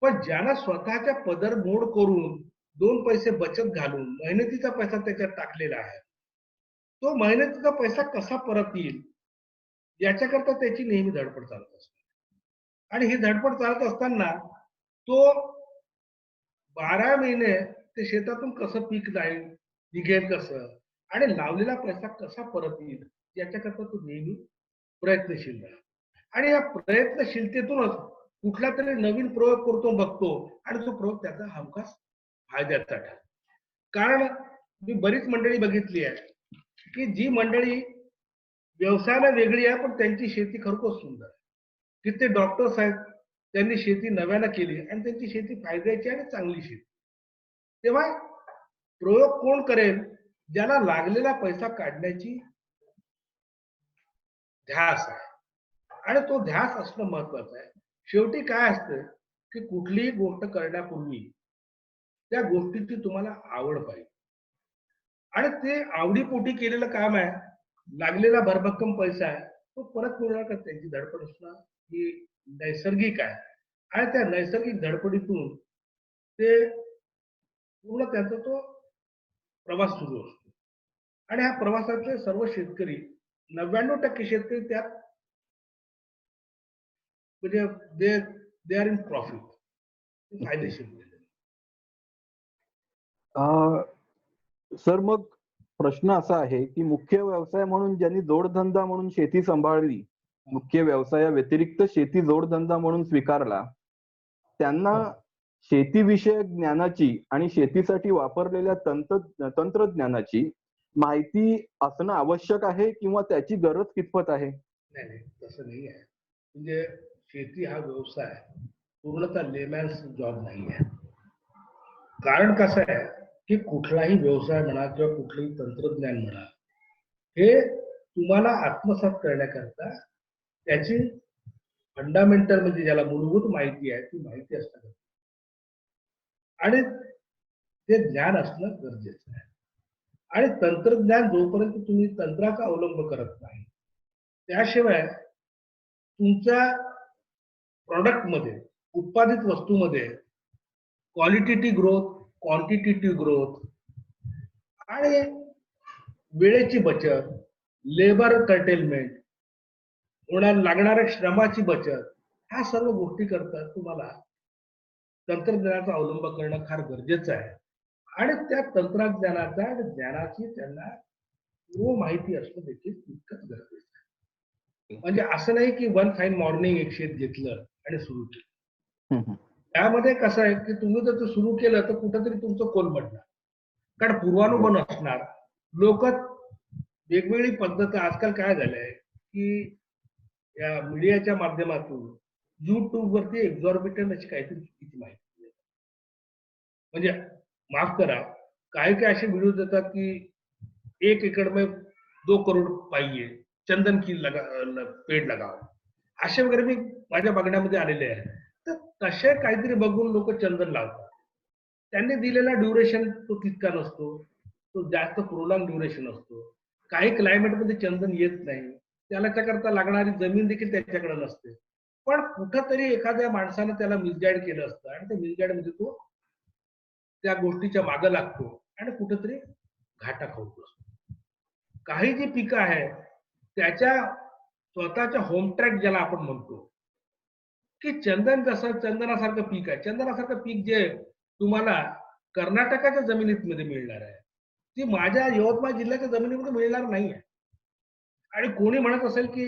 पण ज्याला स्वतःच्या पदर मोड करून 2 पैसे बचत घालून मेहनतीचा पैसा त्याच्यात टाकलेला आहे, तो मेहनतीचा पैसा कसा परत येईल याच्याकरता त्याची नेहमी धडपड चालत असते. आणि ही धडपड चालत असताना तो 12 महिने ते शेतातून कसं पीक जाईल, निघेल कसं आणि लावलेला पैसा कसा परत येईल याच्याकरता तो नेहमी प्रयत्नशील राहतो. आणि या प्रयत्नशीलतेतूनच कुठला तरी नवीन प्रयोग करतो बघतो आणि तो प्रयोग त्याचा हमखास फायद्याचा ठरतो. कारण मी बरीच मंडळी बघितली आहे की जी मंडळी व्यवसायाला वेगळी आहे पण त्यांची शेती खरोखर सुंदर आहे. किती डॉक्टर्स आहेत त्यांनी शेती नव्यानं केली आणि त्यांची शेती फायद्याची आणि चांगली शेती. तेव्हा प्रयोग कोण करेल, ज्याला लागलेला पैसा काढण्याची ध्यास आहे आणि तो ध्यास असणं महत्वाचं आहे. शेवटी काय असतं की कुठलीही गोष्ट करण्यापूर्वी त्या गोष्टीची तुम्हाला आवड पाहिजे आणि ते आवडीपोटी केलेलं काम आहे, लागलेला भरभक्कम पैसा आहे तो परत मिळणार का, त्यांची धडपड असणं ही नैसर्गिक आहे आणि त्या नैसर्गिक धडपडीतून ते पूर्ण त्यांचा तो प्रवास सुरू असतो. आणि ह्या प्रवासातले सर्व शेतकरी 99% शेतकरी त्यात म्हणजे दे आर इन प्रॉफिट, फायदेशीर. सर मग प्रश्न असा आहे की मुख्य व्यवसाय म्हणून ज्यांनी जोडधंदा म्हणून शेती सांभाळली, मुख्य व्यवसाया व्यतिरिक्त शेती जोडधंदा म्हणून स्वीकारला, त्यांना शेतीविषयक ज्ञानाची आणि शेतीसाठी वापरलेल्या तंत्रज्ञानाची माहिती असणं आवश्यक आहे किंवा त्याची गरज कितपत आहे? नाही, तसं नाही आहे. म्हणजे शेती हा व्यवसाय पूर्णतः लेमॅन्स जॉब नाही आहे. कारण कसं आहे की कुठलाही व्यवसाय म्हणा किंवा कुठलंही तंत्रज्ञान म्हणा, हे तुम्हाला आत्मसात करण्याकरता त्याची फंडामेंटल म्हणजे ज्याला मूलभूत माहिती आहे ती माहिती असणं आणि ते ज्ञान असणं गरजेचं आहे. आणि तंत्रज्ञान जोपर्यंत तुम्ही तंत्राचा अवलंब करत नाही त्याशिवाय तुमच्या प्रॉडक्टमध्ये, उत्पादित वस्तूमध्ये क्वालिटेटिव्ह ग्रोथ, क्वांटिटेटिव्ह ग्रोथ आणि वेळेची बचत, लेबर कर्टेलमेंट होणार लागणाऱ्या श्रमाची बचत, ह्या सर्व गोष्टी करता तुम्हाला तंत्रज्ञानाचा अवलंब करणं फार गरजेचं आहे. आणि त्या तंत्रज्ञानाचा आणि ज्ञानाची त्यांना पूर्व माहिती असणं देखील तितकंच गरजेचं आहे. म्हणजे असं नाही की वन फाईन मॉर्निंग एक शेत घेतलं आणि सुरू केलं. त्यामध्ये कसं आहे की तुम्ही जर ते सुरू केलं तर कुठंतरी तुमचं कोलमडणार, कारण पूर्वानुभ नसणार. लोक वेगवेगळी पद्धत, आजकाल काय झालंय की या मीडियाच्या माध्यमातून युट्यूब वरती एक्झॉर्बिटंट अशी काहीतरी चुकीची माहिती देतात. म्हणजे माफ करा, काही काही असे व्हिडिओ देतात की 1 एकड़ में 2 करोड़ पाहिजे, चंदन की पेड़ लगाओ, असे वगैरे मी माझ्या बघण्यामध्ये आलेले आहे. तर तसे काहीतरी बघून लोक चंदन लावतात. त्यांनी दिलेला ड्युरेशन तो तितका नसतो, तो जास्त प्रोलॉंग ड्युरेशन असतो. काही क्लायमेटमध्ये चंदन येत नाही, त्याला त्याकरता लागणारी जमीन देखील त्याच्याकडे नसते. पण कुठंतरी एखाद्या माणसानं त्याला मिसगाईड केलं असतं आणि त्या मिसगाईड मध्ये तो त्या गोष्टीच्या मागे लागतो आणि कुठंतरी घाटा खाऊतो असतो. काही जी पिकं आहेत त्याच्या स्वतःच्या होम ट्रॅक ज्याला आपण म्हणतो, की चंदन जसं चंदनासारखं पीक आहे, चंदनासारखं पीक जे तुम्हाला कर्नाटकाच्या जमिनीमध्ये मिळणार आहे, ती माझ्या यवतमाळ जिल्ह्याच्या जमिनीमध्ये मिळणार नाहीये. आणि कोणी म्हणत असेल की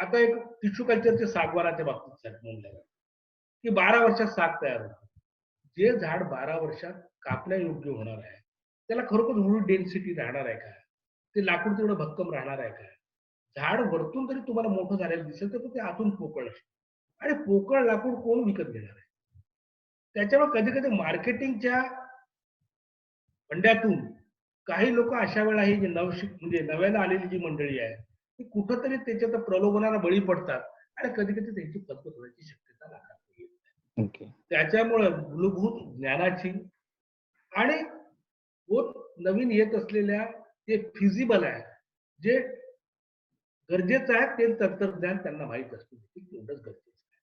आता एक टिश्यू कल्चरच्या सागवानाच्या बाबतीत म्हणलं की 12 वर्षात साग तयार होतं. जे झाड 12 वर्षात कापण्या योग्य होणार आहे, त्याला खरोखर वूड डेन्सिटी राहणार आहे का? ते लाकूड तेवढं भक्कम राहणार आहे का? झाड वरतून तरी तुम्हाला मोठं झालेलं दिसेल तर ते आतून पोकळ असतं. आणि पोकळ लाकूड कोण विकत घेणार आहे? त्याच्यामुळे कधी कधी मार्केटिंगच्या फंड्यातून काही लोक अशा वेळा ही जी म्हणजे नव्यानं आलेली जी मंडळी आहे ती कुठंतरी त्याच्या प्रलोभनाला बळी पडतात आणि कधी कधी त्यांची फसवणूक होण्याची शक्यता लागते. त्याच्यामुळे मूलभूत ज्ञानाची आणि नवीन येत असलेल्या जे फिजिबल आहे, जे गरजेचं आहे ते तंत्रज्ञान त्यांना माहित असतं, तेवढंच गरजेचं आहे.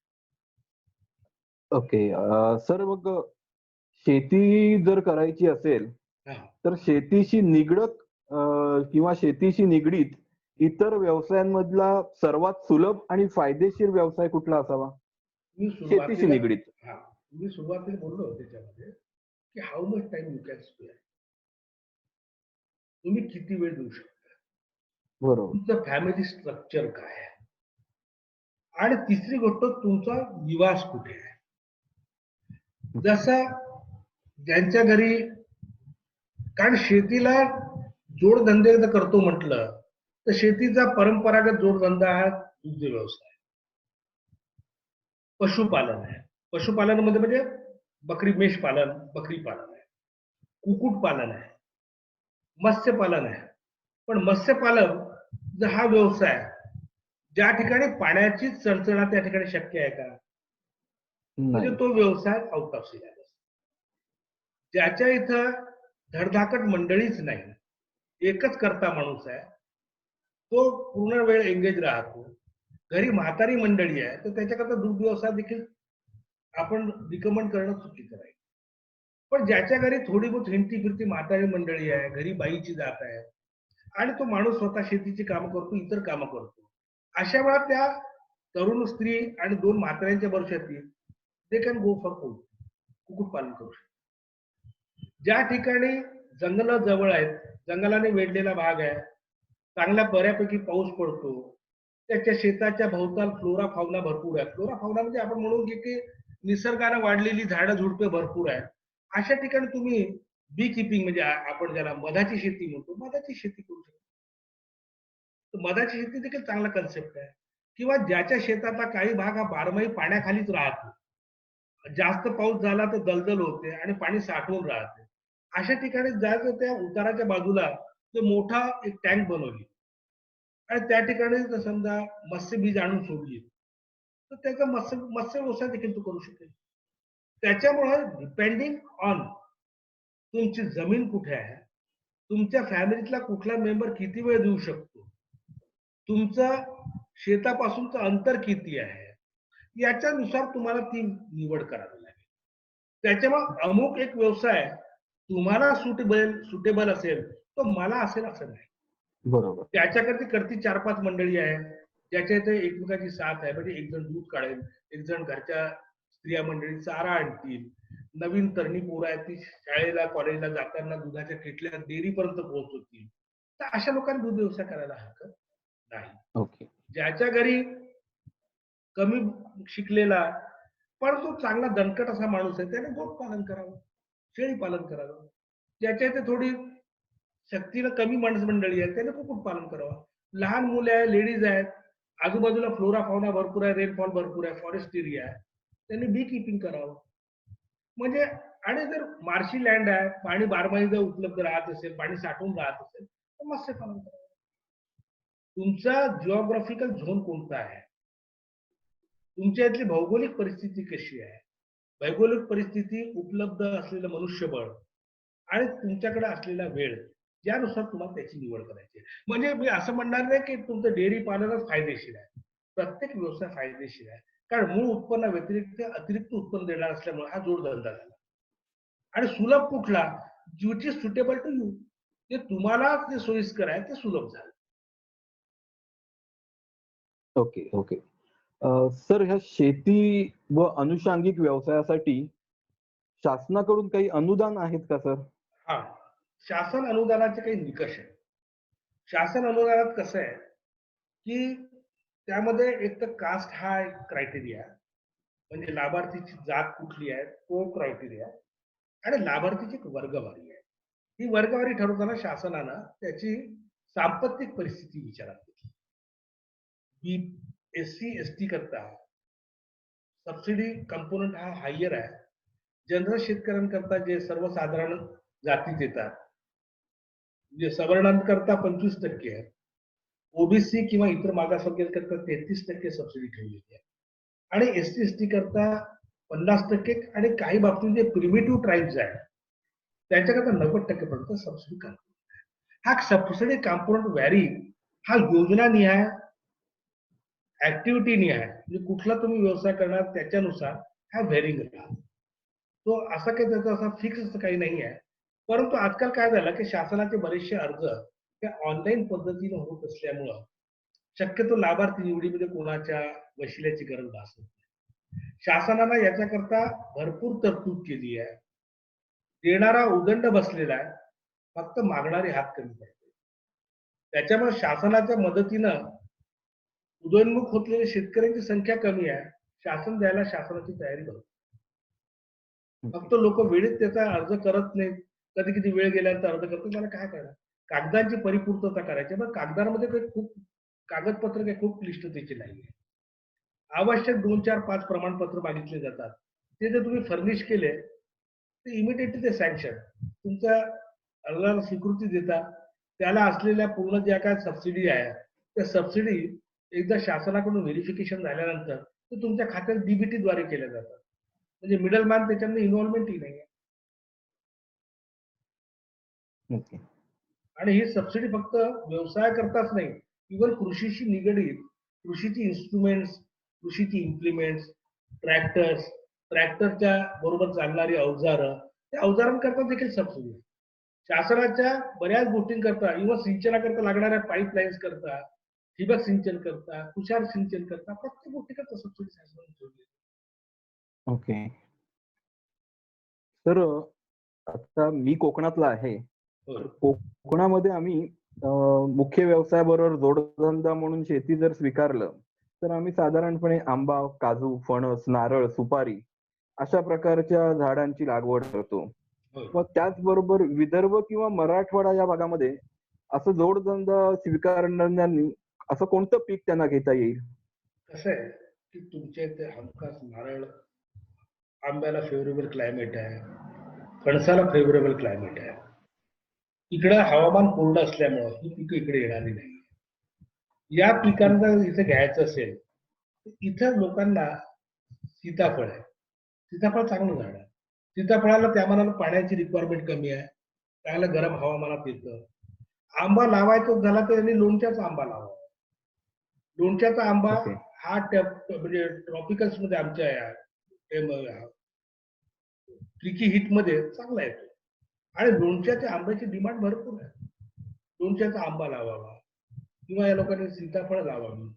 ओके सर, मग शेती जर करायची असेल तर शेतीशी निगडत किंवा शेतीशी निगडीत इतर व्यवसायांमधला सर्वात सुलभ आणि फायदेशीर व्यवसाय कुठला असावा? शेतीशी निगडीत. मी सुरुवातीला बोललो त्याच्यामध्ये की how much time you can spare, तुम्ही किती वेळ देऊ शकता, बरोबर, तुमचं फॅमिली स्ट्रक्चर काय आहे, आणि तिसरी गोष्ट तुमचा निवास कुठे आहे. जसा ज्यांच्या घरी, कारण शेतीला जोडधंदे जर करतो म्हटलं तर शेतीचा परंपरागत जोडधंदा हा दुग्ध व्यवसाय, पशुपालन आहे. पशुपालनामध्ये म्हणजे बकरी मेष पालन, बकरी पालन आहे, कुक्कुट पालन आहे, मत्स्यपालन आहे. पण मत्स्यपालन हा व्यवसाय ज्या ठिकाणी पाण्याची चणचणा त्या ठिकाणी शक्य आहे का? म्हणजे तो व्यवसाय आउट ऑफ सिलेबस. ज्याच्या इथं धडधाकट मंडळीच नाही, एकच करता माणूस आहे, तो पूर्ण वेळ एंगेज राहतो. घरी म्हातारी मंडळी आहे तर त्याच्याकरता दूध व्यवसाय देखील आपण रिकमेंड करणं चुकीचं आहे. पण ज्याच्या घरी थोडी बहुत हिंडती फिरती म्हातारी मंडळी आहे, घरी बाईची जात आहे आणि तो माणूस स्वतः शेतीची कामं करतो, इतर कामं करतो, अशा वेळा त्या तरुण स्त्री आणि 2 म्हाताऱ्यांच्या भरोशाती दे कॅन गो फॉर कुक्कुटपालन करू शकतो. ज्या ठिकाणी जंगल जवळ आहेत, जंगलाने वेढलेला भाग आहे, चांगला बऱ्यापैकी पाऊस पडतो, त्याच्या शेताच्या भोवताल फ्लोरा फाउना भरपूर आहे. फ्लोरा फाउना म्हणजे आपण म्हणून की निसर्गाने वाढलेली झाडं झुडपे भरपूर आहेत. अशा ठिकाणी तुम्ही बी किपिंग म्हणजे आपण ज्याला मधाची शेती म्हणतो, मधाची शेती करू शकतो. मधाची शेती देखील चांगला कन्सेप्ट आहे. किंवा ज्याच्या शेताचा काही भाग हा बारमाही पाण्याखालीच राहतो, जास्त पाऊस झाला तर दलदल होते आणि पाणी साठवून राहते, अशा ठिकाणी जर त्या उताराच्या बाजूला तो मोठा एक टँक बनवली आणि त्या ठिकाणी जर समजा मत्स्य बीज आणून सोडली तर त्याचा मत्स्य व्यवसाय देखील तो करू शकेल. त्याच्यामुळे डिपेंडिंग ऑन तुमची जमीन कुठे आहे, तुमच्या फॅमिलीतला कुठला मेंबर किती वेळ देऊ शकतो, तुमचं शेतापासूनचं अंतर किती आहे, याच्यानुसार तुम्हाला ती निवड करावी लागेल. त्याच्यामुळे अमुक एक व्यवसाय तुम्हाला सुटेबल असेल तो मला असेल असं नाही. बरोबर. त्याच्याकरती करती 4-5 मंडळी आहे ज्याच्या इथे एकमेकाची साथ आहे, म्हणजे एक जण दूध काढेल, एक जण घरच्या स्त्रिया मंडळी चारा आणतील, नवीन तरणी पोरं आहेत ती शाळेला कॉलेजला जाताना दुधाच्या किटल्या डेअरीपर्यंत पोहोचवतील, तर अशा लोकांनी दूध व्यवसाय करायला हरकत नाही. ओके. ज्याच्या घरी कमी शिकलेला पण तो चांगला दणकट असा माणूस आहे त्याने गोट पालन करावं, शेळी पालन करावं. ज्याच्या इथे थोडी शक्तीला कमी माणूस मंडळी आहे त्याने कुक्कुट पालन करावं. लहान मुले आहे, लेडीज आहेत, आजूबाजूला फ्लोरा फाउना भरपूर आहे, रेनफॉल भरपूर आहे, फॉरेस्ट एरिया आहे, त्यांनी बी किपिंग करावं. म्हणजे आणि जर मार्शी लँड आहे, पाणी बारमाही जर उपलब्ध राहत असेल, पाणी साठवून राहत असेल, तर मत्स्यपालन करावं. तुमचा जिओग्राफिकल झोन कोणता आहे, तुमच्या इथली भौगोलिक परिस्थिती कशी आहे, भौगोलिक परिस्थिती, उपलब्ध असलेलं मनुष्यबळ आणि तुमच्याकडे असलेला वेळ यानुसार तुम्हाला त्याची निवड करायची आहे. म्हणजे मी असं म्हणणार नाही की तुमचं डेअरी पालनच फायदेशीर आहे. प्रत्येक व्यवसाय फायदेशीर आहे, कारण मूळ उत्पन्ना व्यतिरिक्त अतिरिक्त उत्पन्न देणार असल्यामुळे हा जोडधंदा झाला. आणि सुलभ कुठला, which is suitable to you, जे तुम्हाला जे सोयीस्कर आहे ते सुलभ झालं. Okay, okay. सर, ह्या शेती व अनुषंगिक व्यवसायासाठी शासनाकडून काही अनुदान आहेत का सर? हा, शासन अनुदानाचे काही निकष आहेत. शासन अनुदानात कसं आहे की त्यामध्ये एक तर कास्ट हा एक क्रायटेरिया, म्हणजे लाभार्थीची जात कुठली आहे तो क्रायटेरिया, आणि लाभार्थीची एक वर्गवारी आहे. ही वर्गवारी ठरवताना शासनानं त्याची सांपत्तिक परिस्थिती विचारात घेतली. एससी एसटी करता सबसिडी कंपोनंट हा हायर आहे. जनरल शेतकऱ्यांकरता जे सर्वसाधारण जातीत येतात, म्हणजे सवर्णांकरता 25% आहे, ओबीसी किंवा इतर मागासवर्गीयांकरता 33% सबसिडी ठेवलेली आहे, आणि एसटी एसटी करता 50%, आणि काही बाबतीत जे प्रिमिटिव्ह ट्राईब्स आहेत त्यांच्याकरता 90% पर्यंत सबसिडी कंपोनंट आहे. हा सबसिडी कंपोनंट व्हॅरी हा योजनानिहाय, ऍक्टिव्हिटी निहाय, म्हणजे कुठला तुम्ही व्यवसाय करणार त्याच्यानुसार हा व्हेरिंग राहतो. तो असा काही त्याचा असा फिक्स असं काही नाही आहे. परंतु आजकाल काय झालं की शासनाचे बरेचसे अर्ज हे ऑनलाईन पद्धतीने होत असल्यामुळं शक्यतो लाभार्थी निवडीमध्ये कोणाच्या वशिल्याची गरज भासत नाही. शासनानं याच्याकरता भरपूर तरतूद केली आहे. देणारा उदंड बसलेला आहे, फक्त मागणारे हात कमी पडते. त्याच्यामुळे शासनाच्या मदतीनं उदयोन्मुख होतलेल्या शेतकऱ्यांची संख्या कमी आहे, शासन द्यायला शासनाची तयारी बघतो. फक्त लोक वेळेत त्याचा अर्ज करत नाहीत, कधी कधी वेळ गेल्यानंतर अर्ज करतो. मला काय करणार, कागदांची परिपूर्तता करायची, मग कागदांमध्ये काही खूप कागदपत्र काही खूप क्लिष्टतेची नाहीये. आवश्यक 2, 4, 5 प्रमाणपत्र मागितले जातात, ते जर तुम्ही फर्निश केले तर इमिडिएटली ते सँक्शन तुमच्या अर्जाला स्वीकृती देतात. त्याला असलेल्या पूर्ण ज्या काय सबसिडी आहे त्या सबसिडी एकदा शासनाकडून व्हेरिफिकेशन झाल्यानंतर ते तुमच्या खात्यात डीबीटी द्वारे केल्या जातात. म्हणजे मिडलमॅन त्याच्यामध्ये इन्व्हॉल्वमेंटही नाही आहे. ओके. आणि ही सबसिडी फक्त व्यवसाय करताच नाही, इव्हन कृषीशी निगडीत कृषीची इन्स्ट्रुमेंट्स, कृषीची इम्प्लिमेंट्स, ट्रॅक्टर्स, ट्रॅक्टरच्या बरोबर चालणारी अवजारं, त्या अवजारांकरता देखील सबसिडी आहे. शासनाच्या बऱ्याच गोष्टींकरता, इव्हन सिंचनाकरता लागणाऱ्या पाईपलाईन्स करता, ठिबक सिंचन करता, तुषार सिंचन करता, प्रत्येक गोष्टीकरता सबसिडी शासनाने ठेवली आहे. ओके. तर आता मी कोकणातला आहे, होय. तर कोकणामध्ये आम्ही मुख्य व्यवसायाबरोबर जोडधंदा म्हणून शेती जर स्वीकारलं तर आम्ही साधारणपणे आंबा, काजू, फणस, नारळ, सुपारी अशा प्रकारच्या झाडांची लागवड करतो. होय. मग त्याचबरोबर विदर्भ किंवा मराठवाडा या भागामध्ये असं जोडधंदा स्वीकारणाऱ्यांनी असं कोणतं पीक त्यांना घेता येईल? कसं आहे की तुमच्या इथे हमखास नारळ, आंब्याला फेवरेबल क्लायमेट आहे, फणसाला फेवरेबल क्लायमेट आहे. इकडे हवामान कोरडं असल्यामुळं ही पिकं इकडे येणारी नाही. या पिकांना इथे घ्यायचं असेल तर इथं लोकांना सीताफळ आहे. सीताफळ चांगलं झाड आहे. सीताफळाला त्या मानानं पाण्याची रिक्वायरमेंट कमी आहे, त्याला गरम हवामानात येतं. आंबा लावायचा झाला तर त्यांनी लोणच्याचा आंबा लावावा. लोणच्याचा आंबा ओके. हा म्हणजे ट्रॉपिकल्स मध्ये आमच्या ट्रिकी हिट मध्ये चांगला येतो, आणि लोणच्याच्या आंब्याची डिमांड भरपूर आहे. लोणच्याचा आंबा लावावा किंवा या लोकांनी सीताफळ लावावी.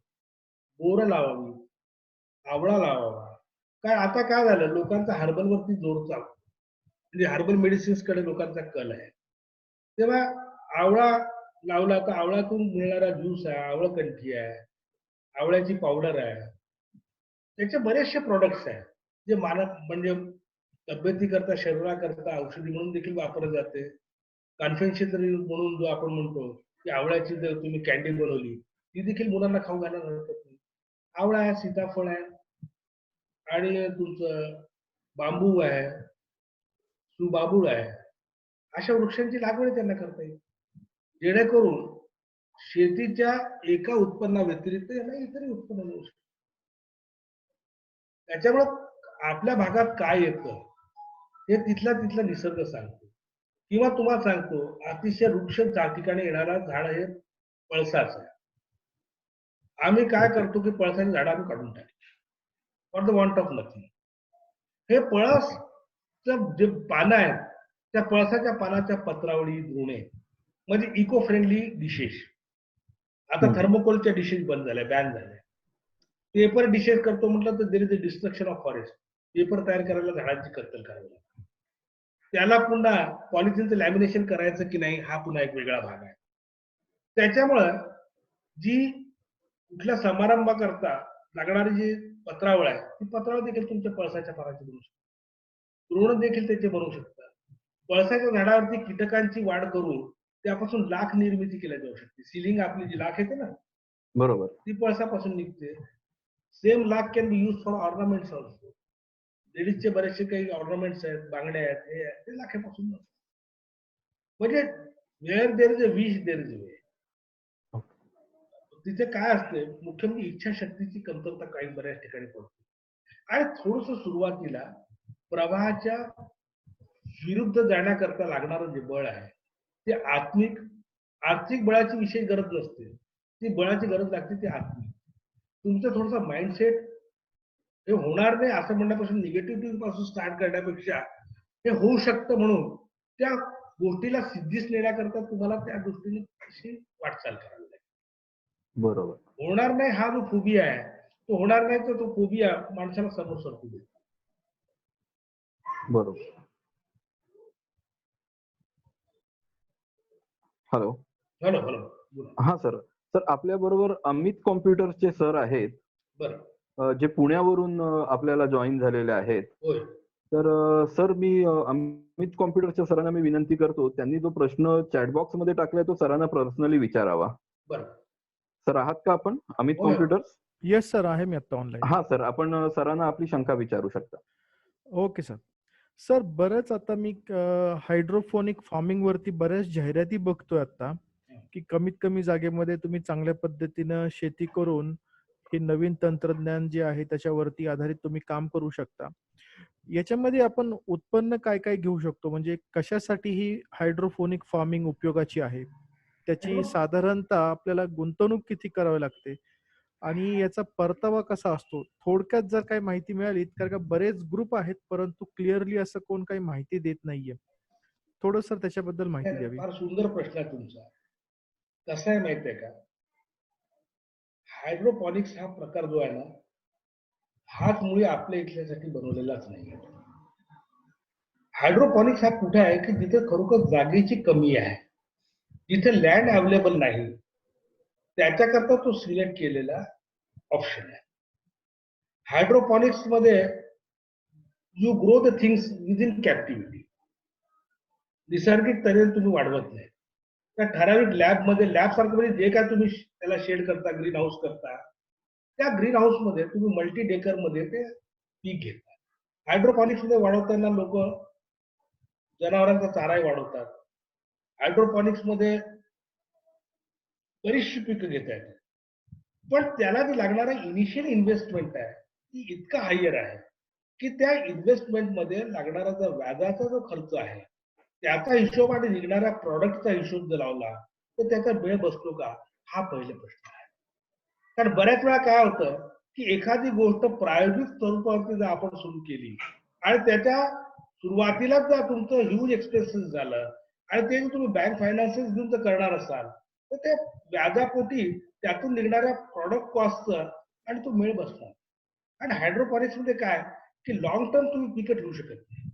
बोरं लावावी, आवळा लावावा. काय आता काय झालं, लोकांचा हर्बलवरती जोर चालतो. म्हणजे हर्बल मेडिसिन्स कडे लोकांचा कल आहे. तेव्हा आवळा लावला तर आवळ्यातून मिळणारा ज्यूस आहे, आवळकंठी आहे, आवळ्याची पावडर आहे. त्याचे बरेचसे प्रॉडक्ट्स आहेत, जे मानव म्हणजे तब्येतीकरता, शरीराकरता औषधी म्हणून देखील वापरले जाते. कन्फेक्शनरी म्हणून जो आपण म्हणतो, की आवळ्याची जर तुम्ही कॅन्डी बनवली, ती देखील मुलांना खाऊ घालायला हरकत नाही. आवळा आहे, सीताफळ आहे आणि तुमचं बांबू आहे, सुबाबूळ आहे. अशा वृक्षांची लागवड त्यांना करता येईल. जेणेकरून शेतीच्या एका उत्पन्नाव्यतिरिक्त यांना इतरही उत्पन्न मिळू शकतं. त्याच्यामुळं आपल्या भागात काय येतं हे तिथला तिथला निसर्ग सांगतो. किंवा तुम्हाला सांगतो, अतिशय वृक्ष त्या ठिकाणी येणारा झाड हे पळसाचं आहे. आम्ही काय ओके. करतो, की पळसाची झाडं आम्ही काढून टाकतो for the want of nothing. हे पळस जे पानं आहेत, त्या पळसाच्या पानाच्या पत्रावळी धुणे म्हणजे इको फ्रेंडली डिशेस. आता थर्मोकोलच्या डिशेस बंद झाल्या, बॅन झाल्या. पेपर डिशेस करतो म्हटलं तर देर is a destruction of forest. Paper तयार करायला झाडांची कत्तल करावी लागते. त्याला पुन्हा पॉलिथिनचं लॅमिनेशन करायचं की नाही हा पुन्हा एक वेगळा भाग आहे. त्याच्यामुळं जी कुठल्या समारंभाकरता लागणारी जी पत्रावळ आहे, ती पत्रावळ देखील तुमच्या पळसाच्या पानाची बनवू शकता. तृण देखील त्याचे बनवू शकतात. पळसाच्या झाडावरती कीटकांची वाढ करून त्यापासून लाख निर्मिती केल्या जाऊ शकते. सिलिंग आपली जी लाख येते ना, बरोबर. ती पळसापासून निघते. Same lac can be use for ornaments also. लेडीजचे बरेचसे काही ऑर्नामेंट्स आहेत, बांगड्या आहेत, हे आहेत, ते लाखेपासून बनतात. म्हणजे where there is a wish there is a way. तिथे काय असते, मुख्य म्हणजे इच्छाशक्तीची कमतरता काही बऱ्याच ठिकाणी पडते. आणि थोडस सुरुवातीला प्रवाहाच्या विरुद्ध जाण्याकरता लागणारं जे बळ आहे ते आर्थिक बळाची विशेष गरज नसते. ती बळाची गरज लागते ती आत्मिक. तुमचं थोडंसं माइंडसेट हे होणार नाही असं म्हणण्यापासून, निगेटिव्हिटी पासून स्टार्ट करण्यापेक्षा हे होऊ शकतं म्हणून त्या गोष्टीला सिद्धीस नेण्याकरता तुम्हाला त्या गोष्टीने अशी वाटचाल करावी लागेल. बरोबर. होणार नाही हा जो फोबिया आहे, तो होणार नाही तर तो फोबिया माणसाला समोर सरकू देतो. बरोबर. हॅलो. हॅलो हॅलो बोला. हा सर. सर आपल्या बरोबर अमित कॉम्प्युटर्सचे सर आहेत, बरं. जे पुण्यावरून आपल्याला जॉईन झालेले आहेत. होय. तर सर मी अमित कॉम्प्युटरच्या सरांना मी विनंती करतो, त्यांनी जो प्रश्न चॅटबॉक्स मध्ये टाकलाय तो सरांना पर्सनली विचारावा. बरं. सर आहात का आपण अमित होय. कॉम्प्युटर्स? येस सर, आहे मी आता ऑनलाईन. हा सर, आपण सरांना आपली शंका विचारू शकता. Okay sir. सर बरंच आता मी हायड्रोपोनिक फार्मिंग वरती बऱ्याच जाहिराती बघतोय आता, की कमीत कमी जागेमध्ये तुम्ही चांगल्या पद्धतीनं शेती करून हे नवीन तंत्रज्ञान जे आहे त्याच्यावरती आधारित तुम्ही काम करू शकता. याच्यामध्ये आपण उत्पन्न काय काय घेऊ शकतो, म्हणजे कशासाठी ही हायड्रोपोनिक फार्मिंग उपयोगाची आहे, त्याची साधारणतः आपल्याला गुंतवणूक किती करावी लागते आणि याचा परतावा कसा असतो, थोडक्यात जर काही माहिती मिळाली, कारण का बरेच ग्रुप आहेत परंतु क्लिअरली असं कोण काही माहिती देत नाहीये. थोडं सर त्याच्याबद्दल माहिती द्यावी. फार सुंदर प्रश्न आहे तुमचा. कसं आहे माहितीये का, हायड्रोपॉनिक्स हा प्रकार जो आहे ना, हाच मुळी आपल्या इथल्यासाठी बनवलेलाच नाही. हायड्रोपॉनिक्स हा कुठे आहे की जिथे खरोखर जागेची कमी आहे, जिथे लँड अवेलेबल नाही, त्याच्याकरता तो सिलेक्ट केलेला ऑप्शन आहे. हायड्रोपॉनिक्स मध्ये you grow the things within captivity. नैसर्गिक तऱ्हेने तुम्ही वाढवत नाही. त्या ठराविक लॅबमध्ये, लॅब सारखं म्हणजे जे काय तुम्ही त्याला शेड करता, ग्रीन हाऊस करता, त्या ग्रीन हाऊस मध्ये तुम्ही मल्टी डेकर मध्ये ते पीक घेता. हायड्रोपॉनिक्स मध्ये वाढवताना लोक जनावरांचा चाराही वाढवतात. हायड्रोपॉनिक्स मध्ये बरीचशी पिकं घेता येतात, पण त्याला जी लागणारा इनिशियल इन्व्हेस्टमेंट आहे ती इतका हायर आहे की त्या इन्व्हेस्टमेंट मध्ये लागणारा जो व्याजाचा जो खर्च आहे त्याचा हिशोब आणि निघणाऱ्या प्रॉडक्टचा हिशोब जर लावला तर त्याचा वेळ बसतो का, हा पहिला प्रश्न आहे. कारण बऱ्याच वेळा काय होतं की एखादी गोष्ट प्रायोगिक स्वरूपावरती जर आपण सुरू केली आणि त्याच्या सुरुवातीलाच जर तुमचं ह्यूज एक्सपेन्सेस झालं आणि ते तुम्ही बँक फायनान्सेस घेऊन जर करणार असाल तर ते व्याजापोटी त्यातून निघणाऱ्या प्रॉडक्ट कॉस्टचं आणि तो मेळ बसणार. आणि हायड्रोपॉनिक्स मध्ये काय की लॉंग टर्म तुम्ही पिकं ठेवू शकत नाही,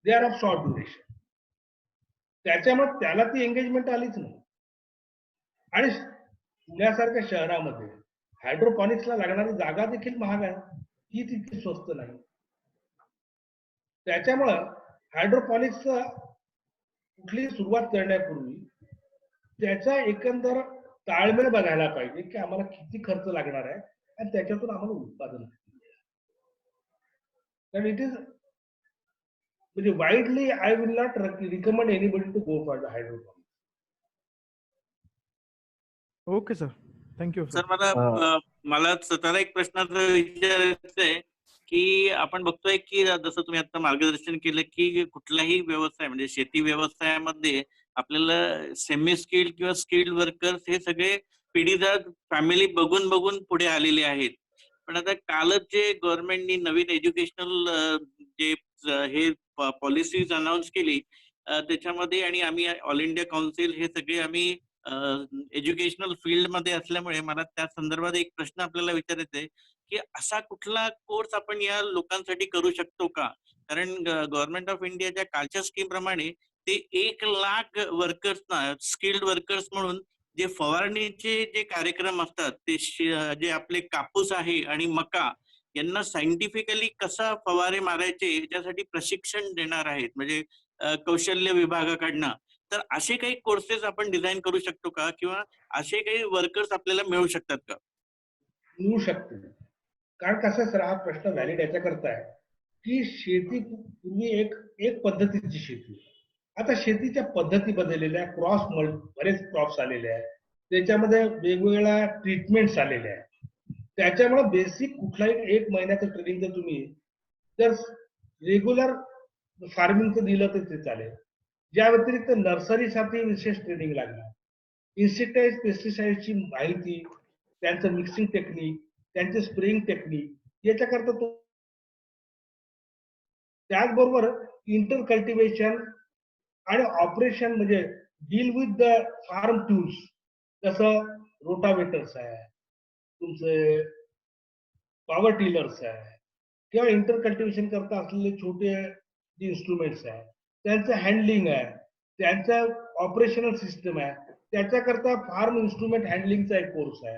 they are of short duration. त्याच्यामुळे त्याला ती एंगेजमेंट आलीच नाही. आणि पुण्यासारख्या शहरामध्ये हायड्रोपॉनिक्सला लागणारी जागा देखील महाग आहे, ही तितकी स्वस्त नाही. त्याच्यामुळं हायड्रोपॉनिक्सचा कुठलीही सुरुवात करण्यापूर्वी त्याचा एकंदर ताळमेळ बघायला पाहिजे की आम्हाला किती खर्च लागणार आहे आणि त्याच्यातून आम्हाला उत्पादन. कारण इट इज म्हणजे widely I will not recommend anybody to go for the hydroponics. Okay sir, thank you sir. Sir. मला स्वतःला एक प्रश्न विचारायचा आहे की आपण बघतोय की जसं तुम्ही आता मार्गदर्शन केलं की कुठलाही व्यवसाय म्हणजे शेती व्यवसायामध्ये आपल्याला सेमी स्किल्ड किंवा स्किल्ड वर्कर्स हे सगळे पिढीजात फॅमिली बघून बघून पुढे आलेले आहेत. पण आता कालच जे गव्हर्नमेंटनी नवीन एज्युकेशनल जे हे पॉलिसीज अनाऊन्स केली त्याच्यामध्ये, आणि आम्ही ऑल इंडिया काउन्सिल हे सगळे आम्ही एज्युकेशनल फील्ड मध्ये असल्यामुळे मला त्या संदर्भात एक प्रश्न आपल्याला विचारायचा आहे की असा कुठला कोर्स आपण या लोकांसाठी करू शकतो का? कारण गव्हर्नमेंट ऑफ इंडियाच्या कालच्या स्कीम प्रमाणे ते 1,00,000 वर्कर्सना स्किल्ड वर्कर्स म्हणून जे फवारणीचे जे कार्यक्रम असतात ते जे आपले कापूस आहे आणि मका यांना सायंटिफिकली कसा फवारे मारायचे याच्यासाठी प्रशिक्षण देणार आहेत, म्हणजे कौशल्य विभागाकडनं. तर असे काही कोर्सेस आपण डिझाईन करू शकतो का, किंवा असे काही वर्कर्स आपल्याला मिळू शकतात का? मिळू शकते. कारण कसं सर, हा प्रश्न व्हॅलिड याच्याकरता आहे की शेती पूर्वी एक पद्धतीची शेती, आता शेतीच्या पद्धती बदललेल्या, बरेच क्रॉप्स आलेले आहेत, त्याच्यामध्ये वेगवेगळ्या ट्रीटमेंट्स आलेल्या आहेत. त्याच्यामुळे बेसिक कुठलाही 1 महिन्याचं ट्रेनिंग जर तुम्ही जर रेग्युलर फार्मिंगचं दिलं तर ते चालेल. ज्या व्यतिरिक्त नर्सरीसाठी विशेष ट्रेनिंग लागणार, इन्सेक्टाइड पेस्टिसाइडची माहिती, त्यांचं मिक्सिंग टेक्निक, त्यांचे स्प्रेइंग टेक्निक याच्याकरता तो. त्याचबरोबर इंटर कल्टिवेशन आणि ऑपरेशन म्हणजे deal with the farm tools, जसं रोटावेटर्स आहे, तुमचे पॉवर टिलर्स आहे, किंवा इंटर कल्टिवेशन करता असलेले छोटे जे इन्स्ट्रुमेंट्स आहे त्यांचं हँडलिंग आहे, त्यांचं ऑपरेशनल सिस्टम आहे, त्याच्याकरता फार्म इन्स्ट्रुमेंट हँडलिंगचा एक कोर्स आहे.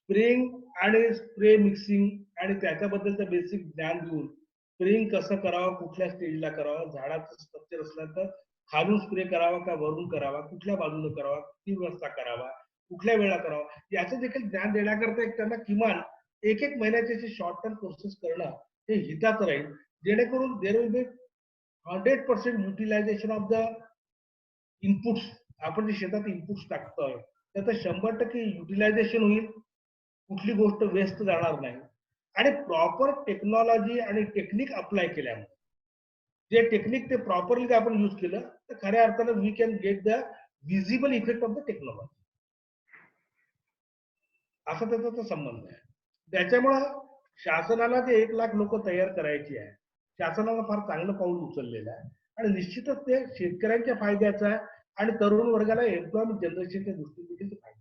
स्प्रेइंग आणि स्प्रे मिक्सिंग आणि त्याच्याबद्दलचं बेसिक ज्ञान देऊन स्प्रेइंग कसं करावं, कुठल्या स्टेजला करावं, झाडाचं स्ट्रक्चर असलं तर खालून स्प्रे करावा का वरून करावा, कुठल्या बाजूने करावा, किती वाजता करावा, कुठल्या वेळा करावा, याचं देखील ज्ञान देण्याकरता एक त्यांना किमान 1 महिन्याचे शॉर्ट टर्म कोर्सेस करणं हे हिताचं राहील, जेणेकरून there will be 100% utilization of the inputs. आपण जे शेतात इनपुट्स टाकतोय त्याचं 100% युटिलायझेशन होईल, कुठली गोष्ट वेस्ट जाणार नाही. आणि प्रॉपर टेक्नॉलॉजी आणि टेक्निक अप्लाय केल्यामुळे जे टेक्निक ते प्रॉपरली आपण यूज केलं तर खऱ्या अर्थानं we can get the visible effect of the technology, असा त्याचा संबंध आहे. त्याच्यामुळं शासनाला जे 1,00,000 लोक तयार करायची आहे, शासनाला फार चांगलं पाऊल उचललेलं आहे आणि निश्चितच ते शेतकऱ्यांच्या फायद्याचं आहे आणि तरुण वर्गाला एम्प्लॉयमेंट जनरेशनच्या दृष्टीने देखील ते फायदा.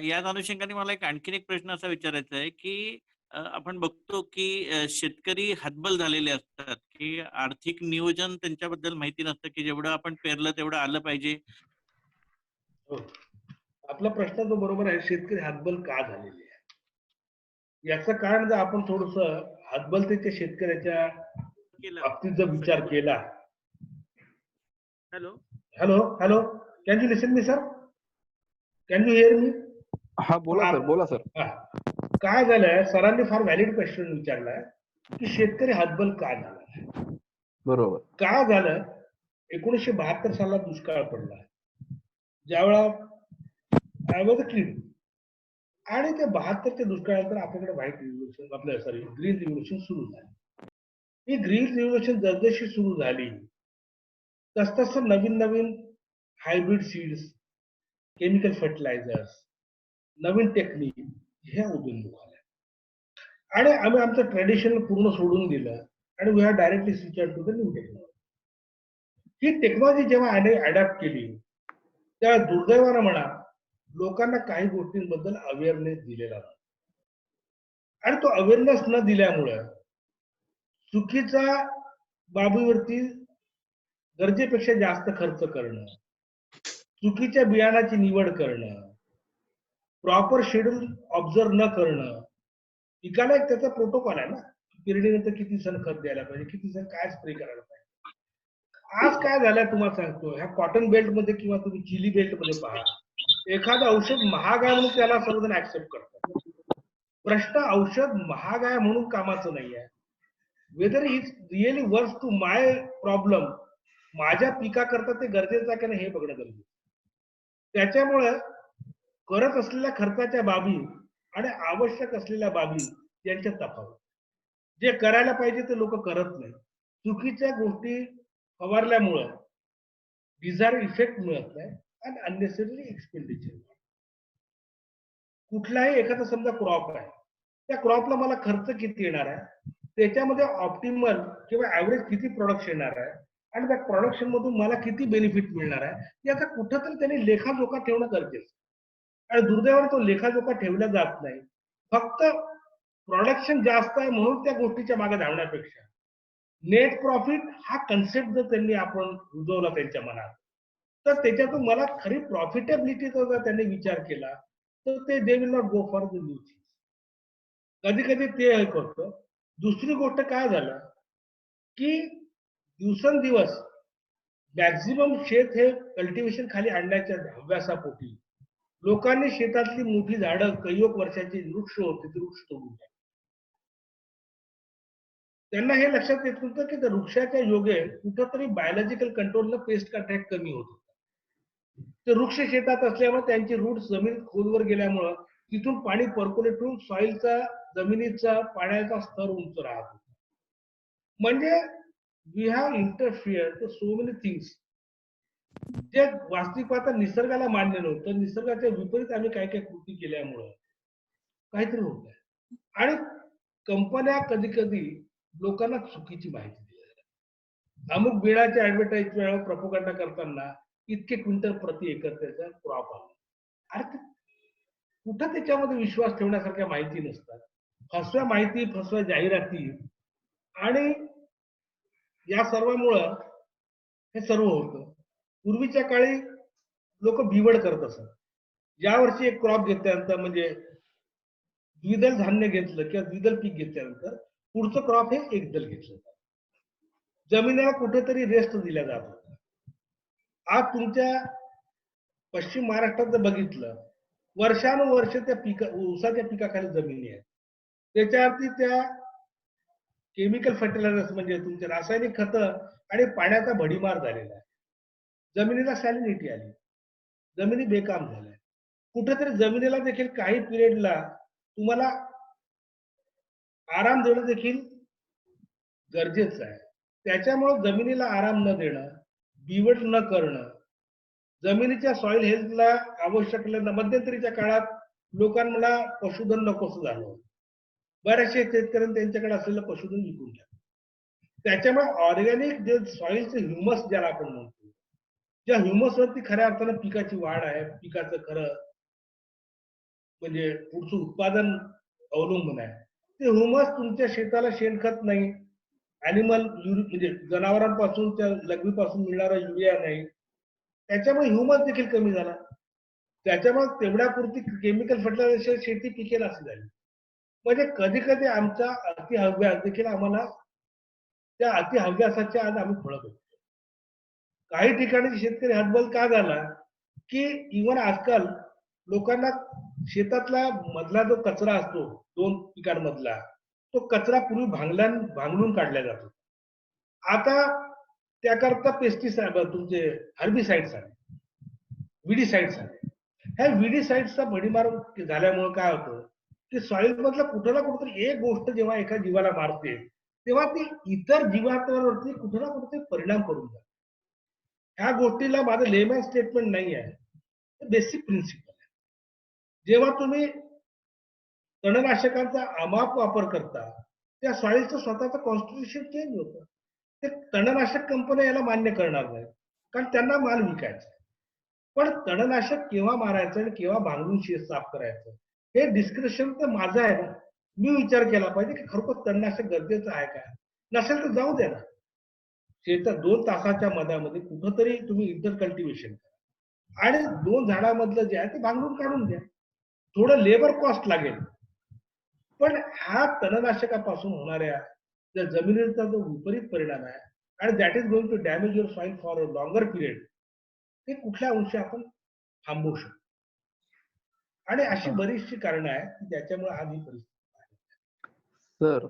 याच अनुषंगाने मला आणखीन एक प्रश्न असा विचारायचा आहे की आपण बघतो की शेतकरी हतबल झालेले असतात की आर्थिक नियोजन त्यांच्याबद्दल माहिती नसतं की जेवढं आपण पेरलं तेवढं आलं पाहिजे. हो, आपला प्रश्न तो बरोबर आहे. शेतकरी हतबल का झालेले आहे याचं कारण जर आपण थोडस हतबलतेच्या शेतकऱ्याच्या बाबतीत जर विचार केला. Hello hello hello, can you listen me sir, can you hear me? हा बोला सर, बोला सर. काय झालंय, सरांनी फार व्हॅलिड क्वेश्चन विचारलाय की शेतकरी हतबल का झाला. बरोबर. का झालं, 1972 सालात दुष्काळ पडला, ज्यावेळा आय वॉज अ किड, आणि त्या 72च्या दुष्काळानंतर आपल्याकडे व्हाईट रिव्होल्युशन, आपल्या ग्रीन रिव्होल्युशन सुरू झाली. ही ग्रीन रिव्होल्युशन जसजशी सुरू झाली तसतसं नवीन नवीन हायब्रिड सीड्स, केमिकल फर्टिलायझर्स, नवीन टेक्निक ह्या उदयोन्मुख आल्या आणि आम्ही आमचं ट्रेडिशन पूर्ण सोडून दिलं आणि we are directly switch to the new technology. ही टेक्नॉलॉजी जेव्हा अडॅप्ट केली तेव्हा दुर्दैवानं म्हणा लोकांना काही गोष्टींबद्दल अवेअरनेस दिलेला नाही आणि तो अवेअरनेस न दिल्यामुळे चुकीच्या बाबीवरती गरजेपेक्षा जास्त खर्च करणं, चुकीच्या बियाणाची निवड करणं, प्रॉपर शेड्यूल ऑब्झर्व न करणं. पिकाला एक त्याचा प्रोटोकॉल आहे ना, पेरणीनंतर किती सण खत द्यायला पाहिजे, किती सण काय स्प्रे करायला पाहिजे. आज काय झालंय तुम्हाला सांगतो, ह्या कॉटन बेल्ट मध्ये किंवा तुम्ही चिली बेल्ट मध्ये पहा, एखादं औषध महाग आहे म्हणून त्याला सर्वजण ऍक्सेप्ट करतात. प्रश्न औषध महाग आहे म्हणून कामाचं नाही आहे. Whether is really works to my problem, माझ्या पिकाकरता ते गरजेचं आहे का नाही हे बघणं गरजेचं. त्याच्यामुळे करत असलेल्या खर्चाच्या बाबी आणि आवश्यक असलेल्या बाबी यांच्यात तफावत. जे करायला पाहिजे ते लोक करत नाही. चुकीच्या गोष्टी फवारल्यामुळं डिझायर इफेक्ट मिळत नाही आणि अननेसेसरी एक्सपेंडिचर. कुठलाही एखादा समजा क्रॉप आहे, त्या क्रॉपला मला खर्च किती येणार आहे, त्याच्यामध्ये ऑप्टिमल किंवा ऍव्हरेज किती प्रोडक्शन येणार आहे आणि त्या प्रोडक्शन मधून मला किती बेनिफिट मिळणार आहे, याचा कुठंतरी त्यांनी लेखाजोखा ठेवणं गरजेचं. आणि दुर्दैवाने तो लेखाजोखा ठेवला जात नाही. फक्त प्रोडक्शन जास्त आहे म्हणून त्या गोष्टीच्या मागे धावण्यापेक्षा नेट प्रॉफिट हा कन्सेप्ट जर त्यांनी आपण रुजवला त्यांच्या मनात, तर त्याच्यातून मला खरी प्रॉफिटेबिलिटीचा जर त्यांनी विचार केला तर ते they will not go for the new things. कधी कधी ते हे करतं. दुसरी गोष्ट काय झालं की दिवसेंदिवस मॅक्झिमम शेत हे कल्टिवेशन खाली आणण्याच्या हव्यासापोटी लोकांनी शेतातली मोठी झाडं कैक वर्षाची वृक्ष होते ते वृक्ष तोडून टाकले. त्यांना हे लक्षात येत नव्हतं की त्या वृक्षाच्या योगे कुठंतरी बायोलॉजिकल कंट्रोलनं पेस्ट अटॅक कमी होत होता. ते वृक्ष शेतात असल्यामुळे त्यांची रूट जमीन खोलवर गेल्यामुळं तिथून पाणी पर्क्युलेट होऊन सॉइलचा, जमिनीचा पाण्याचा स्तर उंच राहत होता. म्हणजे we have interfere so many things जे वास्तविक पाहता निसर्गाला मान्य नव्हतं. निसर्गाच्या विपरीत आम्ही काय काय कृती केल्यामुळं काहीतरी होत आहे. आणि कंपन्या कधी कधी लोकांना चुकीची माहिती दिली. अमुक बिळाच्या ऍडव्हर्टाईज प्रोपोगंडा करताना इतके क्विंटल प्रति एकर त्याचा क्रॉप आला. अरे कुठं त्याच्यामध्ये विश्वास ठेवण्यासारख्या माहिती नसतात. फसव्या माहिती, फसव्या जाहिराती आणि या सर्वांमुळं हे सर्व होतं. पूर्वीच्या काळी लोक बिवड करत असत. ज्या वर्षी एक क्रॉप घेतल्यानंतर म्हणजे द्विदल धान्य घेतलं किंवा द्विदल पीक घेतल्यानंतर पुढचं क्रॉप हे एकदल घेतलं जातं. जमिनीला कुठेतरी रेस्ट दिला जात होता. आज तुमच्या पश्चिम महाराष्ट्रात जर बघितलं, वर्षानुवर्ष त्या ऊसाच्या पिकाखाली जमिनी आहेत, त्याच्यावरती त्या केमिकल फर्टिलायझर्स म्हणजे तुमचे रासायनिक खतं आणि पाण्याचा भडीमार झालेला आहे. जमिनीला सॅलिनिटी आली, जमिनी बेकाम झाल्या. कुठेतरी जमिनीला देखील काही पिरियडला तुम्हाला आराम देणं देखील गरजेचं आहे. त्याच्यामुळे जमिनीला आराम न देणं, बिवट न करणं, जमिनीच्या सॉइल हेल्थला आवश्यक मध्यंतरीच्या काळात लोकांना पशुधन नकोसं झालं. बऱ्याचशा शेतकऱ्यांनी त्यांच्याकडे असलेलं पशुधन विकून टाकलं. त्याच्यामुळे ऑर्गॅनिक जे सॉइलचं ह्युमस ज्याला आपण म्हणतो, ज्या ह्युमसवरती खऱ्या अर्थानं पिकाची वाढ आहे, पिकाचं खरं म्हणजे पुढचं उत्पादन अवलंबून आहे, ते ह्युमस तुमच्या शेताला शेणखत नाही, ऍनिमल म्हणजे जनावरांपासून त्या लघवीपासून मिळणारा युरिया नाही, त्याच्यामुळे ह्युमस देखील कमी झाला. त्याच्यामुळे तेवढ्यापुरती केमिकल फर्टिलायझर शेती पिकेल अशी झाली. म्हणजे कधी कधी आमचा अतिहव्यास देखील आम्हाला त्या अतिहव्यासाच्या आज आम्ही फळं बघतो. काही ठिकाणी शेतकरी हतबल का झाला की इव्हन आजकाल लोकांना शेतातला मधला जो कचरा असतो 2 पिकांमधला, तो कचरा पूर्वी भांगलून काढला जातो. आता त्याकरता पेस्टिसाइड तुमचे हर्बिसाइड्स आले, विडीसाइड्स आले. ह्या विडीसाइड्सचा भडीमार झाल्यामुळे काय होतं की सॉइल मधला कुठं ना कुठेतरी एक गोष्ट जेव्हा एका जीवाला मारते तेव्हा ती इतर जीवांवरती कुठं ना कुठे परिणाम करून जाते. ह्या गोष्टीला माझं लेमॅन स्टेटमेंट नाही आहे, बेसिक प्रिन्सिपल आहे. जेव्हा तुम्ही तणनाशकांचा अमाप वापर करता त्या सॉइलचं स्वतःचं कॉन्स्टिट्यूशन चेंज होतं. ते तणनाशक कंपन्या याला मान्य करणार नाही, कारण त्यांना माल विकायचा. पण तणनाशक केव्हा मारायचं आणि केव्हा भांगरून शेत साफ करायचं हे डिस्क्रिप्शन तर माझं आहे ना. मी विचार केला पाहिजे की खरोखर तणनाशक गरजेचं आहे का, नसेल तर जाऊ द्या ना. शेतात 2 तासाच्या मधामध्ये कुठंतरी तुम्ही इंटर कल्टिवेशन करा आणि 2 झाडामधलं जे आहे ते भांगरून काढून द्या. थोडं लेबर कॉस्ट लागेल, पण हा तणनाशकापासून होणाऱ्या ज्या जमिनीचा जो विपरीत परिणाम आहे आणि that is going to damage your soil for a longer period, ते कुठल्या अंशी आपण थांबवू शकतो. आणि अशी बरीचशी कारणं आहेत की ज्याच्यामुळे आज ही परिस्थिती आहे. सर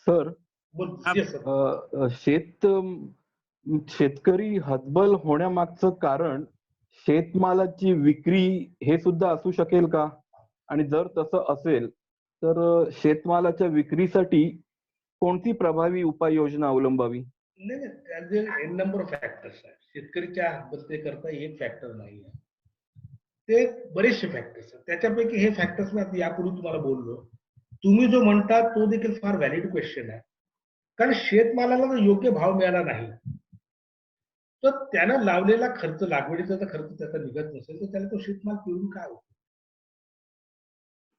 सर बोल. हा. Yes, sir. शेतकरी हतबल होण्यामागचं कारण शेतमालाची विक्री हे सुद्धा असू शकेल का? आणि जर तसं असेल तर शेतमालाच्या विक्रीसाठी कोणती प्रभावी उपाययोजना अवलंबावी? नाही, त्याचे एन नंबर ऑफ फॅक्टर्स आहेत. शेतकरीच्या आत्महत्येकरता एक फॅक्टर नाही आहे, ते बरेचसे फॅक्टर्स आहेत. त्याच्यापैकी हे फॅक्टर्स मी यापूर्वी तुम्हाला बोललो. तुम्ही जो म्हणता तो देखील फार व्हॅलिड क्वेश्चन आहे. कारण शेतमालाला जर योग्य भाव मिळाला नाही तर त्यानं लावलेला खर्च, लागवडीचा जर खर्च त्याचा निघत नसेल तर त्याला तो शेतमाल पिळून काय होतो.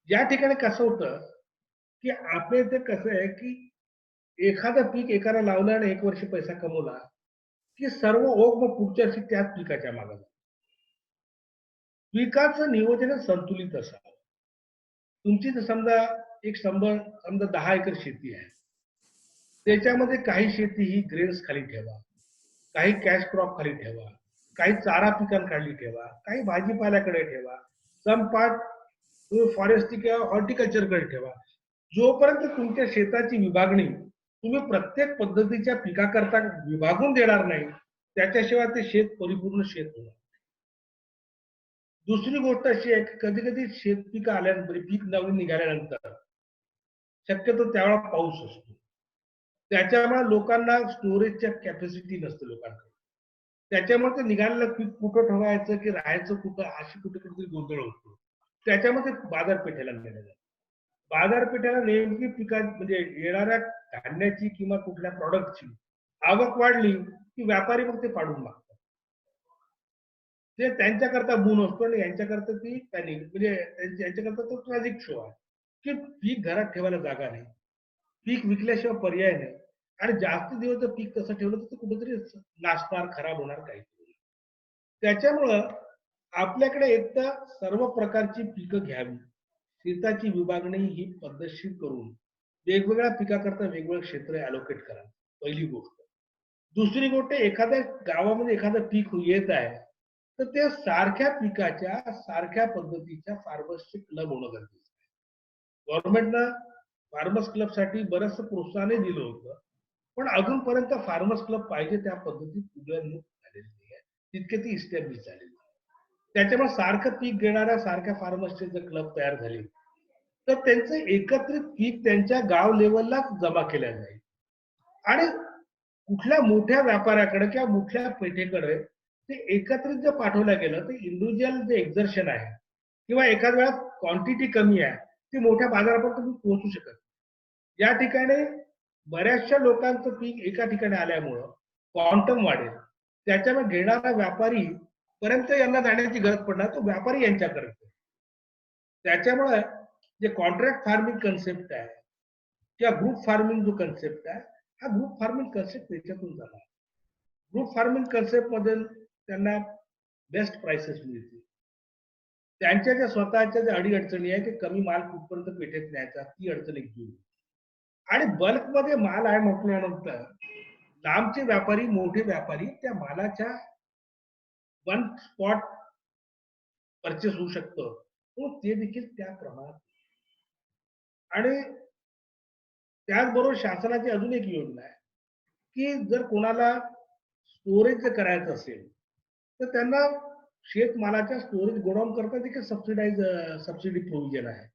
या ठिकाणी कसं होतं की आपल्या इथे कसं आहे की एखादं पीक एकाला लावलं आणि 1 वर्ष पैसा कमवला की सर्व ओघ मग पुढच्या वर्षी त्याच पिकाच्या मागे जातो. पिकाचं नियोजन संतुलित असावं. तुमची जर समजा 10 एकर शेती आहे, त्याच्यामध्ये काही शेती ही ग्रेन्स खाली ठेवा, काही कॅश क्रॉप खाली ठेवा, काही चारा पिकांखाली ठेवा, काही भाजीपाल्याकडे ठेवा, सम पार्ट तुम्ही फॉरेस्ट्री किंवा हॉर्टिकल्चरकडे ठेवा. जोपर्यंत तुमच्या शेताची विभागणी तुम्ही प्रत्येक पद्धतीच्या पिकाकरता विभागून देणार नाही त्याच्याशिवाय ते शेत परिपूर्ण शेत होणार. दुसरी गोष्ट अशी आहे की कधी कधी शेत पिकं आल्यानंतर, पीक नवीन निघाल्यानंतर शक्यतो त्यावेळा पाऊस असतो, त्याच्यामुळे लोकांना स्टोरेजच्या कॅपॅसिटी नसते लोकांकडे. त्याच्यामुळे ते निघालेलं पीक कुठं ठेवायचं की राहायचं कुठं अशी कुठे गोंधळ होतो. त्याच्यामध्ये बाजारपेठेला नेलं जातं. बाजारपेठेला नेमकी पिका म्हणजे येणाऱ्या धान्याची किंवा कुठल्या प्रॉडक्टची आवक वाढली की व्यापारी मग ते पाडून मागतात. ते त्यांच्याकरता गुण असतो आणि यांच्याकरता ती पॅनिक, म्हणजे यांच्याकरता तो ट्रॅजिक शो आहे की पीक घरात ठेवायला जागा नाही, पीक विकल्याशिवाय पर्याय नाही आणि जास्त दिवस जर पीक तसं ठेवलं तर ते कुठेतरी नासणार, खराब होणार काहीतरी. त्याच्यामुळं आपल्याकडे एकदा सर्व प्रकारची पिकं घ्यावी, शेताची विभागणी ही पद्धतशीर करून वेगवेगळ्या पिकाकरता वेगवेगळं क्षेत्र अलोकेट करा, पहिली गोष्ट. दुसरी गोष्ट, एखाद्या गावामध्ये एखादं पीक येत आहे तर त्या सारख्या पिकाच्या सारख्या पद्धतीच्या फार्मर्सचे क्लब होणं गरजेचं आहे. गव्हर्नमेंटनं फार्मर्स क्लबसाठी बरंचसं प्रोत्साहनही दिलं होतं, पण अजूनपर्यंत फार्मर्स क्लब पाहिजे त्या पद्धतीत उदयोन्मुख झालेली नाही आहे, तितके ती इस्टॅब्लिश झालेली. त्याच्यामुळे सारखं पीक घेणाऱ्या सारख्या फार्मर्सचे जर क्लब तयार झाले तर त्यांचं एकत्रित पीक त्यांच्या गाव लेवलला जमा केल्या जाईल आणि कुठल्या मोठ्या व्यापाऱ्याकडे किंवा मोठ्या पेठेकडे ते एकत्रित जर पाठवलं गेलं तर इंडिव्हिज्युअल जे एक्झर्शन आहे किंवा एखाद्या वेळा क्वांटिटी कमी आहे ती मोठ्या बाजारापर्यंत तुम्ही पोहोचू शकत. या ठिकाणी बऱ्याचशा लोकांचं पीक एका ठिकाणी आल्यामुळं क्वांटम वाढेल, त्याच्यामुळे घेणारा व्यापारी पर्यंत यांना जाण्याची गरज पडणार, तो व्यापारी यांच्याकडे. त्याच्यामुळे जे कॉन्ट्रॅक्ट फार्मिंग कन्सेप्ट आहे किंवा ग्रुप फार्मिंग जो कन्सेप्ट आहे, हा ग्रुप फार्मिंग कन्सेप्ट त्याच्यातून झाला. ग्रुप फार्मिंग कन्सेप्ट मध्ये त्यांना बेस्ट प्राइसेस मिळतील, त्यांच्या ज्या स्वतःच्या ज्या अडीअडचणी आहे की कमी माल कुठपर्यंत पेठेत न्यायचा ती अडचण एक दूर, आणि बल्क मध्ये माल आहे म्हटल्यानंतर लांबचे व्यापारी, मोठे व्यापारी त्या मालाच्या वन स्पॉट परचेस होऊ शकतं, तो ते देखील त्या प्रमाणात. आणि त्याचबरोबर शासनाची अजून एक योजना आहे की जर कोणाला स्टोरेज जर करायचं असेल तर त्यांना शेतमालाच्या स्टोरेज गोडाऊन करता देखील सबसिडी प्रोव्हिजन आहे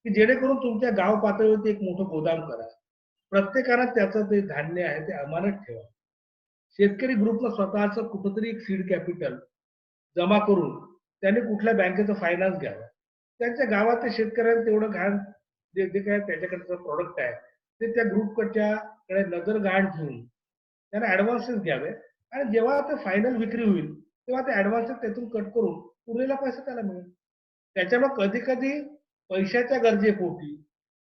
की जेणेकरून तुमच्या गाव पातळीवरती एक मोठं गोदाम करा, प्रत्येकानं त्याचं ते धान्य आहे ते अमानत ठेवा. शेतकरी ग्रुपला स्वतःचं कुठंतरी एक सीड कॅपिटल जमा करून त्यांनी कुठल्या बँकेचं फायनान्स घ्यावा, त्यांच्या गावातल्या शेतकऱ्यांना तेवढं घाण जे काय त्याच्याकडचं प्रॉडक्ट आहे ते त्या ग्रुपकडच्या कडे नजर घाण ठेवून त्यांना ऍडव्हान्सेस घ्यावे आणि जेव्हा ते फायनल विक्री होईल तेव्हा ते ऍडव्हान्स त्यातून कट करून उरलेला पैसा त्याला मिळेल. त्याच्यामुळे कधी कधी पैशाच्या गरजेपोटी,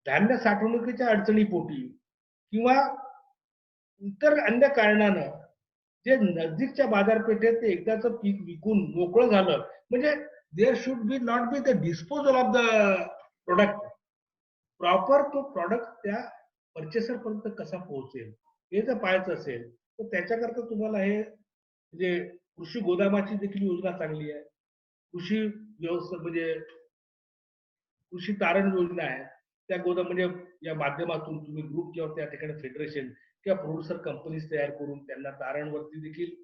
धान्य साठवणुकीच्या अडचणीपोटी किंवा इतर अन्य कारणानं जे नजदीकच्या बाजारपेठेत ते एकदाच पीक विकून मोकळं झालं, म्हणजे there should be not be the disposal of the product. Proper तो प्रॉडक्ट त्या परचेसर पर्यंत कसा पोहोचेल हे जर पाहायचं असेल तर त्याच्याकरता तुम्हाला हे म्हणजे कृषी गोदामाची देखील योजना चांगली आहे. कृषी व्यवस्था म्हणजे कृषी तारण योजना आहे. त्या गोदाम म्हणजे या माध्यमातून तुम्ही ग्रुप किंवा त्या ठिकाणी फेडरेशन किंवा प्रोड्युसर कंपनीज तयार करून त्यांना तारणवरती देखील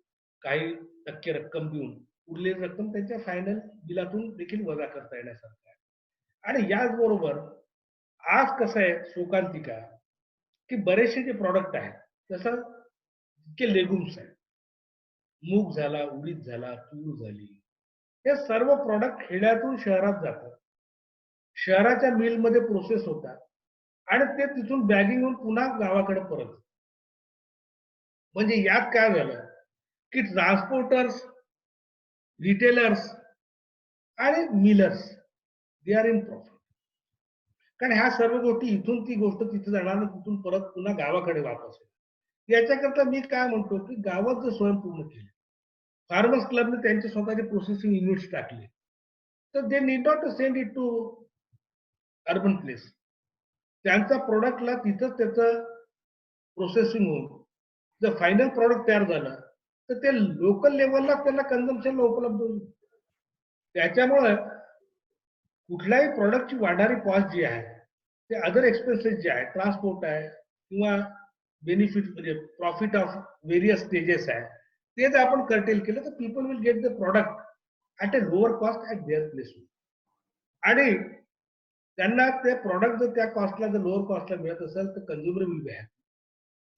काही टक्के रक्कम देऊन उरलेली रक्कम त्यांच्या फायनल बिलातून देखील वजा करता येण्यासारखं आहे. आणि याचबरोबर आज कसं आहे शोकांतिका की बरेचसे जे प्रॉडक्ट आहेत जसं इतके लेगुम्स आहेत, मूग झाला, उडीद झाला, तूर झाली, हे सर्व प्रॉडक्ट खेड्यातून शहरात जातात, शहराच्या मिलमध्ये प्रोसेस होतात आणि ते तिथून बॅगिंग होऊन पुन्हा गावाकडे परत. म्हणजे यात काय झालं की ट्रान्सपोर्टर्स, रिटेलर्स आणि millers they are in profit. कारण ह्या सर्व गोष्टी इथून ती गोष्ट तिथे जाणार आणि तिथून परत पुन्हा गावाकडे वापस येईल. याच्याकरता मी काय म्हणतो की गावात जर स्वयंपूर्ण केले, फार्मर्स क्लबने त्यांचे स्वतःचे प्रोसेसिंग युनिट्स टाकले, तर they need not to send it to urban place. त्यांचा प्रोडक्टला तिथंच त्याचं प्रोसेसिंग होऊन जर फायनल प्रॉडक्ट तयार झालं तर ते लोकल लेवलला त्यांना कन्झम्पशनला उपलब्ध होईल. त्याच्यामुळे कुठल्याही प्रॉडक्टची वाढणारी कॉस्ट जी आहे ते अदर एक्सपेन्सेस जे आहे, ट्रान्सपोर्ट आहे किंवा बेनिफिट म्हणजे प्रॉफिट ऑफ व्हेरियस स्टेजेस आहे, ते जर आपण कर्टेल केलं तर people will get the product at a lower cost at there place. आणि त्यांना ते प्रॉडक्ट जर त्या कॉस्टला जर लोअर कॉस्टला मिळत असेल तर कन्झ्युमर विल बी हॅपी.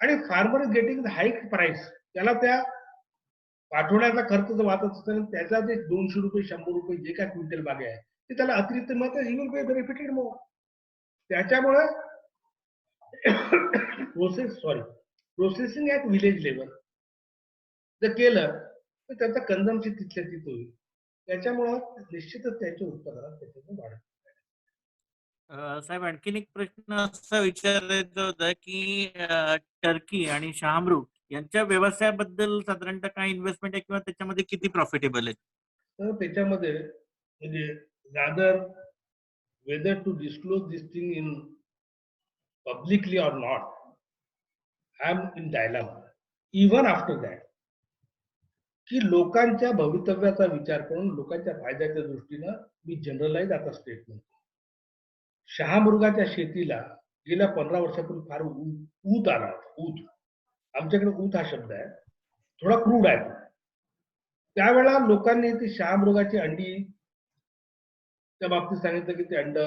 आणि farmer is getting the hike price. त्याला त्या पाठवण्याचा खर्च जर वाचत असेल त्याचा जे 200 रुपये 100 रुपये जे काय क्विंटल मागे आहे ते त्याला अतिरिक्त मिळतं, ही विल बी बेनिफिटेड मोर. त्याच्यामुळे प्रोसेसिंग ॲट विलेज लेवल जर केलं तर त्याचं कन्झम्पशन तिथल्या तिथं होईल. त्याच्यामुळं निश्चितच त्यांच्या उत्पादनात त्याच्यातून वाढ. साहेब आणखीन एक प्रश्न असा विचारायचा होता की टर्की आणि शहामृग यांच्या व्यवसायाबद्दल साधारणतः काय इन्व्हेस्टमेंट आहे किंवा त्याच्यामध्ये किती प्रॉफिटेबल आहे? तर त्याच्यामध्ये म्हणजे rather whether to disclose this thing in publicly or not, I am in dialogue even after that की लोकांच्या भवितव्याचा विचार करून लोकांच्या फायद्याच्या दृष्टीनं मी जनरलाइज आता स्टेटमेंट. शहामृगाच्या शेतीला गेल्या 15 वर्षापूर्वी फार ऊत आला होता. ऊत, आमच्याकडे ऊत हा शब्द आहे, थोडा क्रूड आहे तो. त्यावेळेला लोकांनी ती शहामृगाची अंडी त्या बाबतीत सांगितलं की ते अंड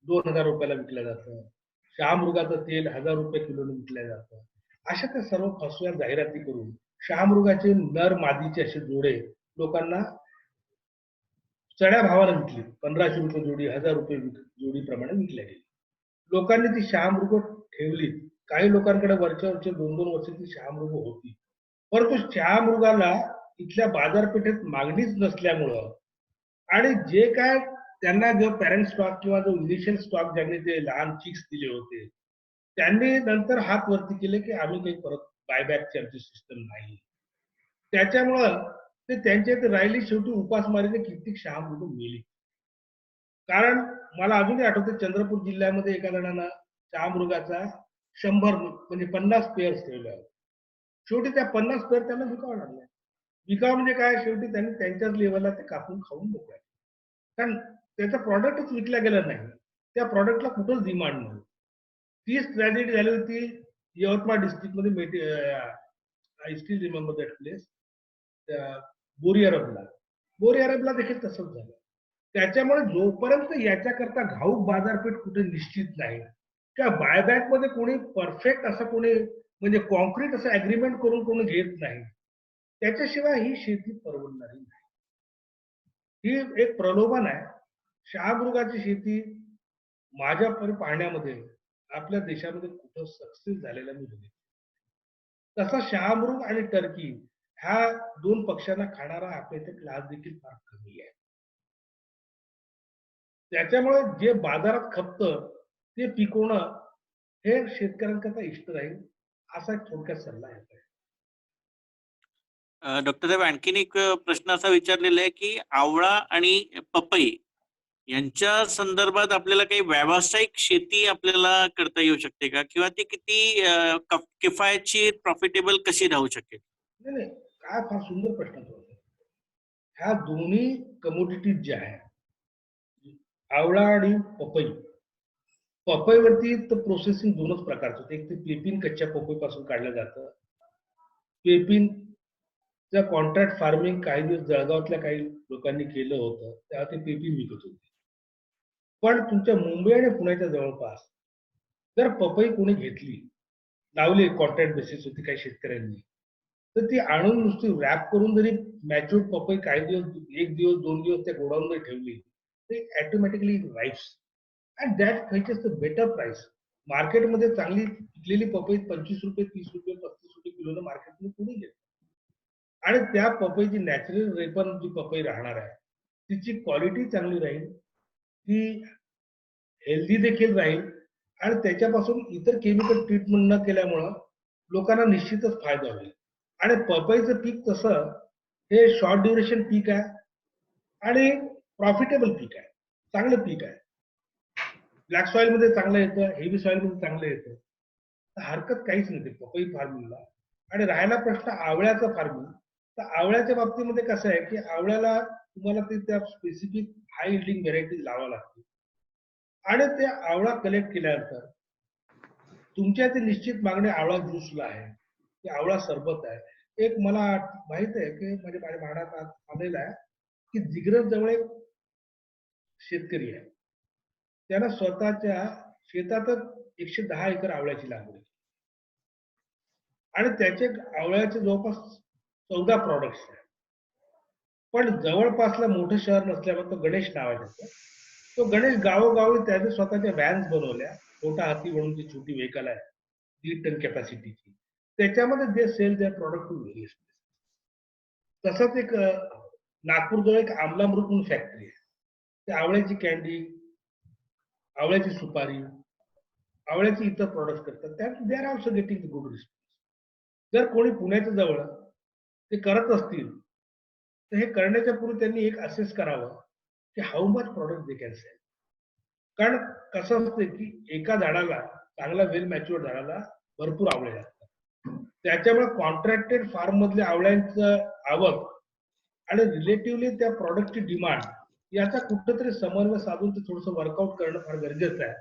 2000 रुपयाला विकलं जातं, शहामृगाचं तेल 1000 रुपये किलोने विकलं जातं. अशा त्या सर्व फसव्या जाहिराती करून शहामृगाचे नर मादीचे असे जोडे लोकांना चढ्या भावाने विकली. 1500 रुपये जोडी, 1000 रुपये जोडीप्रमाणे विकल्या गेली. लोकांनी ती शहामृग ठेवली. काही लोकांकडे वरच्या वरचे 2-2 वर्ष ती शहामृग होती. परंतु शहामृगाला इथल्या बाजारपेठेत मागणीच नसल्यामुळं आणि जे काय त्यांना जो पॅरेंट स्टॉक किंवा जो इनिशियल स्टॉक ज्यांनी ते लहान चिक्स दिले होते त्यांनी नंतर हात वरती केले की आम्ही काही परत बायबॅकची आमची सिस्टम नाही. त्याच्यामुळं ते त्यांच्या इथे राहिली. शेवटी उपासमारीने कित्येक शहामृग मेली. कारण मला अजूनही आठवते चंद्रपूर जिल्ह्यामध्ये एका जणांना शहामृगाचा 100 म्हणजे 50 पेअर्स ठेवल्या होत्या. शेवटी त्या 50 पेअर त्यांना विकावं लागल्या. विकावं म्हणजे काय, शेवटी त्यांनी त्यांच्याच लेवलला ते कापून खाऊन मोकळ्या. कारण त्याचं प्रॉडक्टच विकल्या गेलं नाही, त्या प्रॉडक्टला कुठंच डिमांड नव्हती. तीच ट्रॅजेडी झाली होती यवतमाळ डिस्ट्रिक्टमध्ये. I still remember that place, Bori अरबला देखील तसंच झालं. त्याच्यामुळे जोपर्यंत याच्याकरता घाऊक बाजारपेठ कुठे निश्चित नाही किंवा बायबॅक मध्ये कोणी परफेक्ट असं कोणी म्हणजे कॉन्क्रीट असं अग्रीमेंट करून कोणी घेत नाही, त्याच्याशिवाय ही शेती परवडणारी नाही. ही एक प्रलोभन आहे. शहामृगाची शेती माझ्या पाहण्यामध्ये आपल्या देशामध्ये कुठं सक्सेस झालेला मी बघितलं. तसा शहामृग आणि टर्की ह्या दोन पक्षांना खाणारा आपल्या इथे क्लास देखील फार कमी आहे. त्याच्यामुळे जे बाजारात खपतं ते पिकवणं हे शेतकऱ्यांकरता इष्ट राहील, असा एक थोडक्यात सल्ला आहे. डॉक्टर साहेब आणखीन एक प्रश्न असा विचारलेला आहे की आवळा आणि पपई यांच्या संदर्भात आपल्याला काही व्यावसायिक शेती आपल्याला करता येऊ शकते का, किंवा ती किती किफायतशीर प्रॉफिटेबल कशी राहू शकेल? नाही नाही, काय फार सुंदर प्रश्न तो. ह्या दोन्ही कमोडिटीज ज्या आहेत, आवळा आणि पपई, पपईवरती तर प्रोसेसिंग दोनच प्रकारचं होतं. एक ते पेपिन कच्च्या पपईपासून काढलं जातं. पेपिनचं कॉन्ट्रॅक्ट फार्मिंग काही दिवस जळगावातल्या काही लोकांनी केलं होतं, तेव्हा ते पेपिन विकत होते. पण तुमच्या मुंबई आणि पुण्याच्या जवळपास जर पपई कोणी घेतली, लावली कॉन्ट्रॅक्ट बेसिस होती काही शेतकऱ्यांनी, तर ती आणून नुसती रॅप करून जरी मॅच्युअर्ड पपई काही दिवस, एक दिवस 2 दिवस त्या गोडाऊनमध्ये ठेवली, ते automatically ripes and that fetches the better price. मार्केटमध्ये चांगली पिकलेली पपई 25 रुपये, 30 रुपये, 35 रुपये किलोनं मार्केटमध्ये कोणी घेत. आणि त्या पपईची नॅचरल रेपन जी पपई राहणार आहे, तिची क्वालिटी चांगली राहील, ती हेल्दी देखील राहील आणि त्याच्यापासून इतर केमिकल ट्रीटमेंट न केल्यामुळं लोकांना निश्चितच फायदा होईल. आणि पपईचं पीक तसं हे शॉर्ट ड्युरेशन पीक आहे आणि प्रॉफिटेबल पीक आहे, चांगलं पीक आहे. ब्लॅक सॉइल मध्ये चांगलं येतं, हेवी सॉइल मध्ये चांगलं येतं, तर हरकत काहीच नाही पपई फार्मिंगला. आणि राहिला प्रश्न आवळ्याचा फार्मिंग, तर आवळ्याच्या बाबतीमध्ये कसं आहे की आवळ्याला तुम्हाला ते त्या स्पेसिफिक हाय यील्डिंग व्हेरायटीज लावाव्या लागतील आणि ते आवळा कलेक्ट केल्यानंतर तुमच्या ते निश्चित मागणी आवळा ज्यूसला आहे, की आवळा सरबत आहे. एक मला माहित आहे की माझ्या भागात आलेला आहे की जिग्रस जवळ एक शेतकरी आहे, त्यानं स्वतःच्या शेतातच 110 एकर आवळ्याची लागवड केली आणि त्याचे आवळ्याचे जवळपास 14 प्रॉडक्ट्स आहेत. पण जवळपासला मोठं शहर नसल्यामुळे तो गणेश नाव आहे त्याचं. तो गणेश गावोगावी त्याचे स्वतःच्या व्हॅन्स बनवल्या, छोटा हाती म्हणून ती छोटी व्हेकल आहे 1.5 टन कॅपॅसिटीची, त्याच्यामध्ये जे सेल द्या प्रॉडक्ट टू व्हेरियस. तसंच एक नागपूरजवळ एक आमलामृत म्हणून फॅक्टरी आहे, त्या आवळ्याची कॅन्डी, आवळ्याची सुपारी, आवळ्याची इतर प्रॉडक्ट करतात, त्यात they are also getting good response. जर कोणी पुण्याच्या जवळ ते करत असतील तर हे करण्याच्या पूर्वी त्यांनी एक असेस करावं की how much product they can sell. कारण कसं असतं की एका झाडाला, चांगला वेल मॅच्युअर्ड झाडाला भरपूर आवळे लागतात. त्याच्यामुळे कॉन्ट्रॅक्टेड फार्म मधल्या आवळ्यांचं आवक आणि रिलेटिव्हली त्या प्रॉडक्टची डिमांड याचा कुठंतरी समन्वय साधून ते थोडंसं वर्कआउट करणं फार गरजेचं आहे.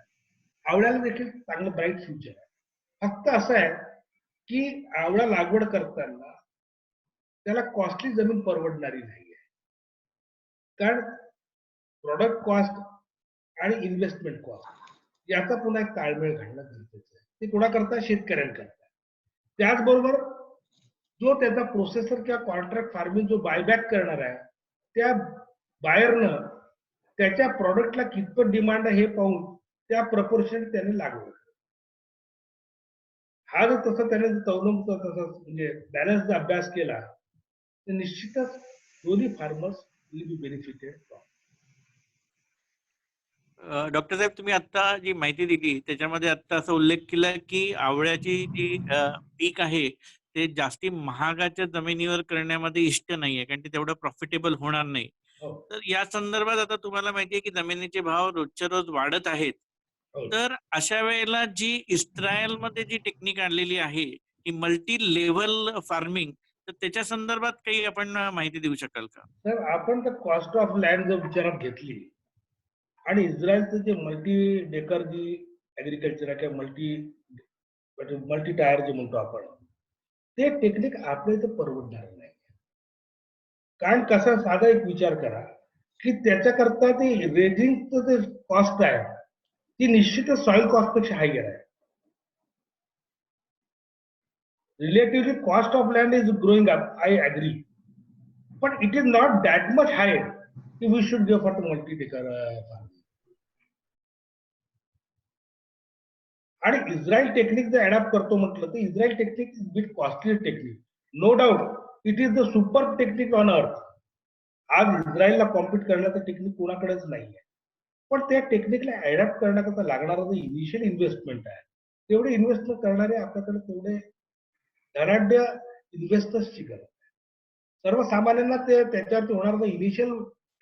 आवळ्याला देखील चांगलं ब्राईट फ्युचर आहे. फक्त असं आहे की आवळा लागवड करताना त्याला कॉस्टली जमीन परवडणारी नाहीये, कारण प्रॉडक्ट कॉस्ट आणि इन्व्हेस्टमेंट कॉस्ट याचा पुन्हा एक ताळमेळ घालणं गरजेचं आहे. ते कोणाकरता? शेतकऱ्यांकरता. त्याचबरोबर जो त्याचा प्रोसेसर किंवा कॉन्ट्रॅक्ट फार्मिंग जो बायबॅक करणार आहे, त्या बायरनं त्याच्या प्रॉडक्टला कितपत डिमांड आहे हे पाहून त्या प्रपोर्शन त्याने लागवड. हा जर तसं त्याने तसा म्हणजे बॅलन्स अभ्यास केला तर निश्चितच दोन्ही farmers will be benefited. Doctor साहेब, तुम्ही आता जी माहिती दिली त्याच्यामध्ये आता असा उल्लेख केला की आवळ्याची जी पीक आहे ते जास्ती महागाच्या जमिनीवर करण्यामध्ये इष्ट नाहीये, कारण ते तेवढं प्रॉफिटेबल होणार नाही. तर या संदर्भात आता तुम्हाला माहितीये की जमिनीचे भाव रोजच्या रोज वाढत आहेत. तर अशा वेळेला जी इस्रायल मध्ये जी टेक्निक आणलेली आहे की मल्टी लेव्हल फार्मिंग, तर त्याच्या संदर्भात काही आपण माहिती देऊ शकाल का? तर आपण तर कॉस्ट ऑफ लँड जर विचारात घेतली आणि इस्रायलचं जे मल्टी डेकर जी ऍग्रिकल्चर आहे किंवा मल्टी टायर जे म्हणतो आपण, ते टेक्निक आपल्या इथं परवडणार नाही. कारण कसा साधा एक विचार करा की त्याच्याकरता ते रेजिंगचं जे कॉस्ट आहे ती निश्चितच सॉइल कॉस्ट पेक्षा हायर आहे. Relatively cost of land is growing up, I agree, but it is not that much high if we should go for the multi-acre farming. आणि इस्रायल टेक्निक जर अडॅप्ट करतो म्हटलं तर Israel technique is bit costly technique, no doubt it is the super technique on earth. आज इस्रायलला compete करण्याचं technique कोणाकडेच नाहीये. पण त्या टेक्निकला अडॅप्ट करण्याकरता लागणारं जे इनिशियल इन्व्हेस्टमेंट आहे, तेवढे इन्व्हेस्ट करणारे आपल्याकडे तेवढे धनाढ्य इन्व्हेस्टर्सची गरज आहे. सर्वसामान्यांना ते त्याच्यावरती होणारं इनिशियल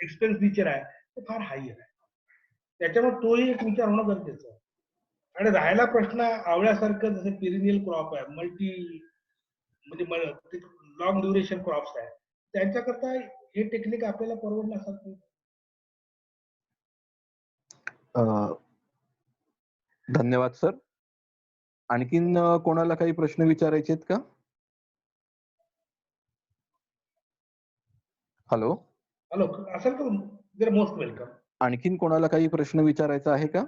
एक्सपेन्डिचर आहे ते फार हाय आहे. त्याच्यामुळे तोही एक विचार होणं गरजेचं आहे. आणि राहायला प्रश्न आवळ्यासारखं जसं पेरिनियल क्रॉप आहे, म्हणजे लॉंग ड्युरेशन क्रॉप्स आहे, त्यांच्याकरता हे टेक्निक आपल्याला परवडण्यासारखं. धन्यवाद सर. आणखीन कोणाला काही प्रश्न विचारायचे आहेत का? हॅलो हॅलो, असेल तर देर मोस्ट वेलकम. आणखीन कोणाला काही प्रश्न विचारायचा आहे का?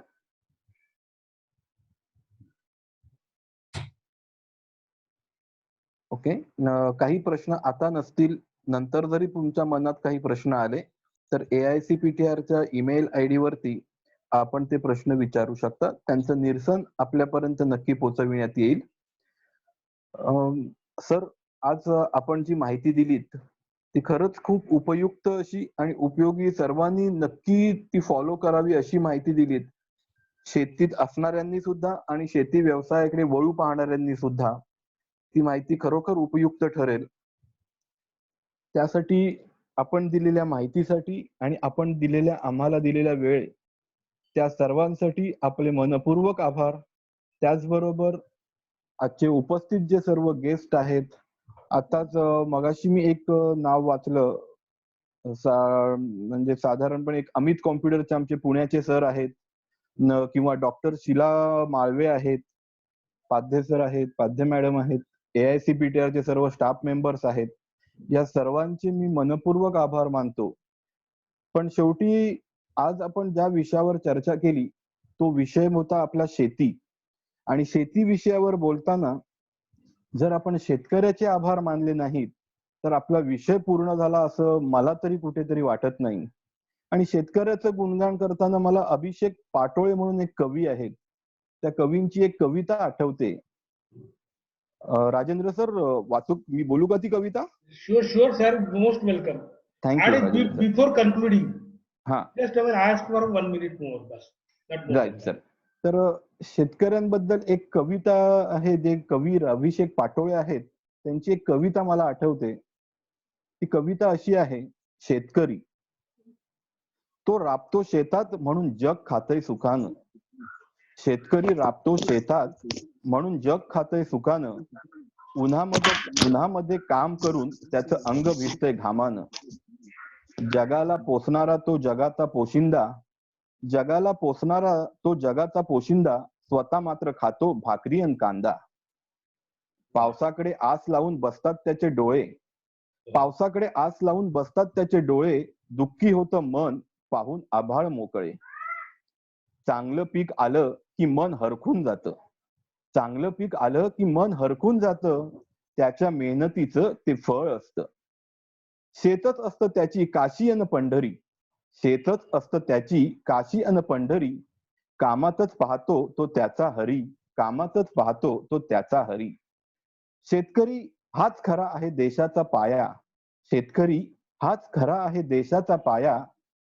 ओके. काही प्रश्न आता नसतील, नंतर जरी तुमच्या मनात काही प्रश्न आले तर AICPTR ईमेल आयडी वरती आपण ते प्रश्न विचारू शकता. त्यांचं निरसन आपल्यापर्यंत नक्की पोहोचविण्यात येईल. सर, आज आपण जी माहिती दिलीत ती खरंच खूप उपयुक्त अशी आणि उपयोगी, सर्वांनी नक्की ती फॉलो करावी अशी माहिती दिलीत. शेतीत असणाऱ्यांनी सुद्धा आणि शेती व्यवसायाकडे वळू पाहणाऱ्यांनी सुद्धा ती माहिती खरोखर उपयुक्त ठरेल. त्यासाठी आपण दिलेल्या माहितीसाठी आणि आपण दिलेल्या आम्हाला दिलेला वेळ, त्या सर्वांसाठी आपले मनपूर्वक आभार. त्याचबरोबर आजचे उपस्थित जे सर्व गेस्ट आहेत, आताच मगाशी मी एक नाव वाचलं, म्हणजे साधारणपणे एक अमित कॉम्प्युटरचे आमचे पुण्याचे सर आहेत, किंवा डॉक्टर शीला माळवे आहेत, पाध्ये सर आहेत, पाध्ये मॅडम आहेत, AICPTR चे सर्व स्टाफ मेंबर्स आहेत. या सर्वांचे मी मनपूर्वक आभार मानतो. पण शेवटी आज आपण ज्या विषयावर चर्चा केली तो विषय होता आपला शेती. आणि शेती विषयावर बोलताना जर आपण शेतकऱ्याचे आभार मानले नाहीत तर आपला विषय पूर्ण झाला असं मला तरी कुठेतरी वाटत नाही. आणि शेतकऱ्याचं गुणगान करताना मला अभिषेक पाटोळे म्हणून एक कवी आहेत, त्या कवींची एक कविता आठवते. राजेंद्र सर, वाचू, मी बोलू का ती कविता? Sure sir, most welcome. आणि before concluding, just I will ask for 1 minute more बस. Right sir. तर शेतकऱ्यांबद्दल एक कविता आहे, जे कवी अभिषेक पाटोळे आहेत त्यांची एक कविता मला आठवते. ती कविता अशी आहे: शेतकरी तो राबतो शेतात म्हणून जग खातय सुखानं. शेतकरी राबतो शेतात म्हणून जग खातय सुखानं. उन्हामध्ये काम करून त्याचं अंग भिजतय घामानं. जगाला पोसणारा तो जगाचा पोशिंदा, जगाला पोसणारा तो जगाचा पोशिंदा, स्वतः मात्र खातो भाकरी अन कांदा. पावसाकडे आस लावून बसतात त्याचे डोळे, पावसाकडे आस लावून बसतात त्याचे डोळे. दुःखी होतं मन पाहून आभाळ मोकळे. चांगलं पीक आलं की मन हरखून जातं, चांगलं पीक आलं की मन हरखून जातं. त्याच्या मेहनतीचं ते फळ असतं. शेतच असतं त्याची काशी अन पंढरी, शेतच असतं त्याची काशी अन पंढरी. कामातच पाहतो तो त्याचा हरी, कामातच पाहतो तो त्याचा हरी. शेतकरी हाच खरा आहे देशाचा पाया, शेतकरी हाच खरा आहे देशाचा पाया.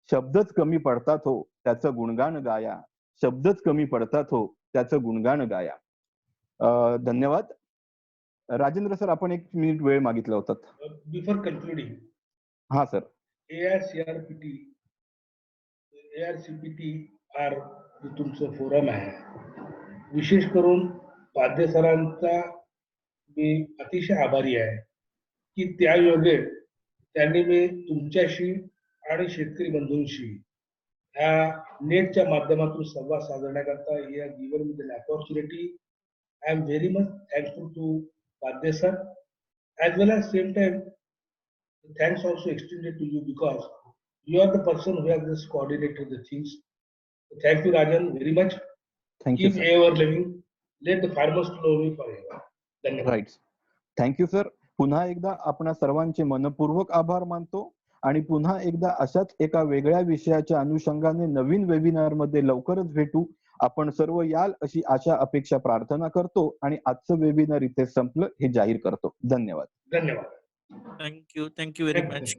शब्दच कमी पडतात हो त्याचं गुणगान गाया, शब्दच कमी पडतात हो त्याचं गुणगान गाया. धन्यवाद. राजेंद्र सर, आपण 1 मिनिट वेळ मागितला होता. बिफोर कन्क्लुडिंग, हा सर. AICPTR तुमचं फोरम आहे, विशेष करून पाध्ये सरांचा मी अतिशय आभारी आहे की त्या योगे त्यांनी मी तुमच्याशी आणि शेतकरी बंधूंशी ह्या नेटच्या माध्यमातून संवाद साधण्याकरता given me the opportunity. I am very much thankful to Padde sir, as well as same time thanks also extended to you because you are the person who has just coordinated the things. Thank you Rajan very much. Thank you. Keep ever living. Let the farmers know me forever. धन्यवाद. Right. Thank you sir. पुन्हा एकदा आपणा सर्वांचे मनपूर्वक आभार मानतो आणि पुन्हा एकदा अशाच एका वेगळ्या विषयाच्या अनुषंगाने नवीन वेबिनार मध्ये लवकरच भेटू. आपण सर्व याल अशी आशा अपेक्षा प्रार्थना करतो आणि आजचं वेबिनार इथे संपलं हे जाहीर करतो. धन्यवाद. धन्यवाद. Thank you very Thank you. Much.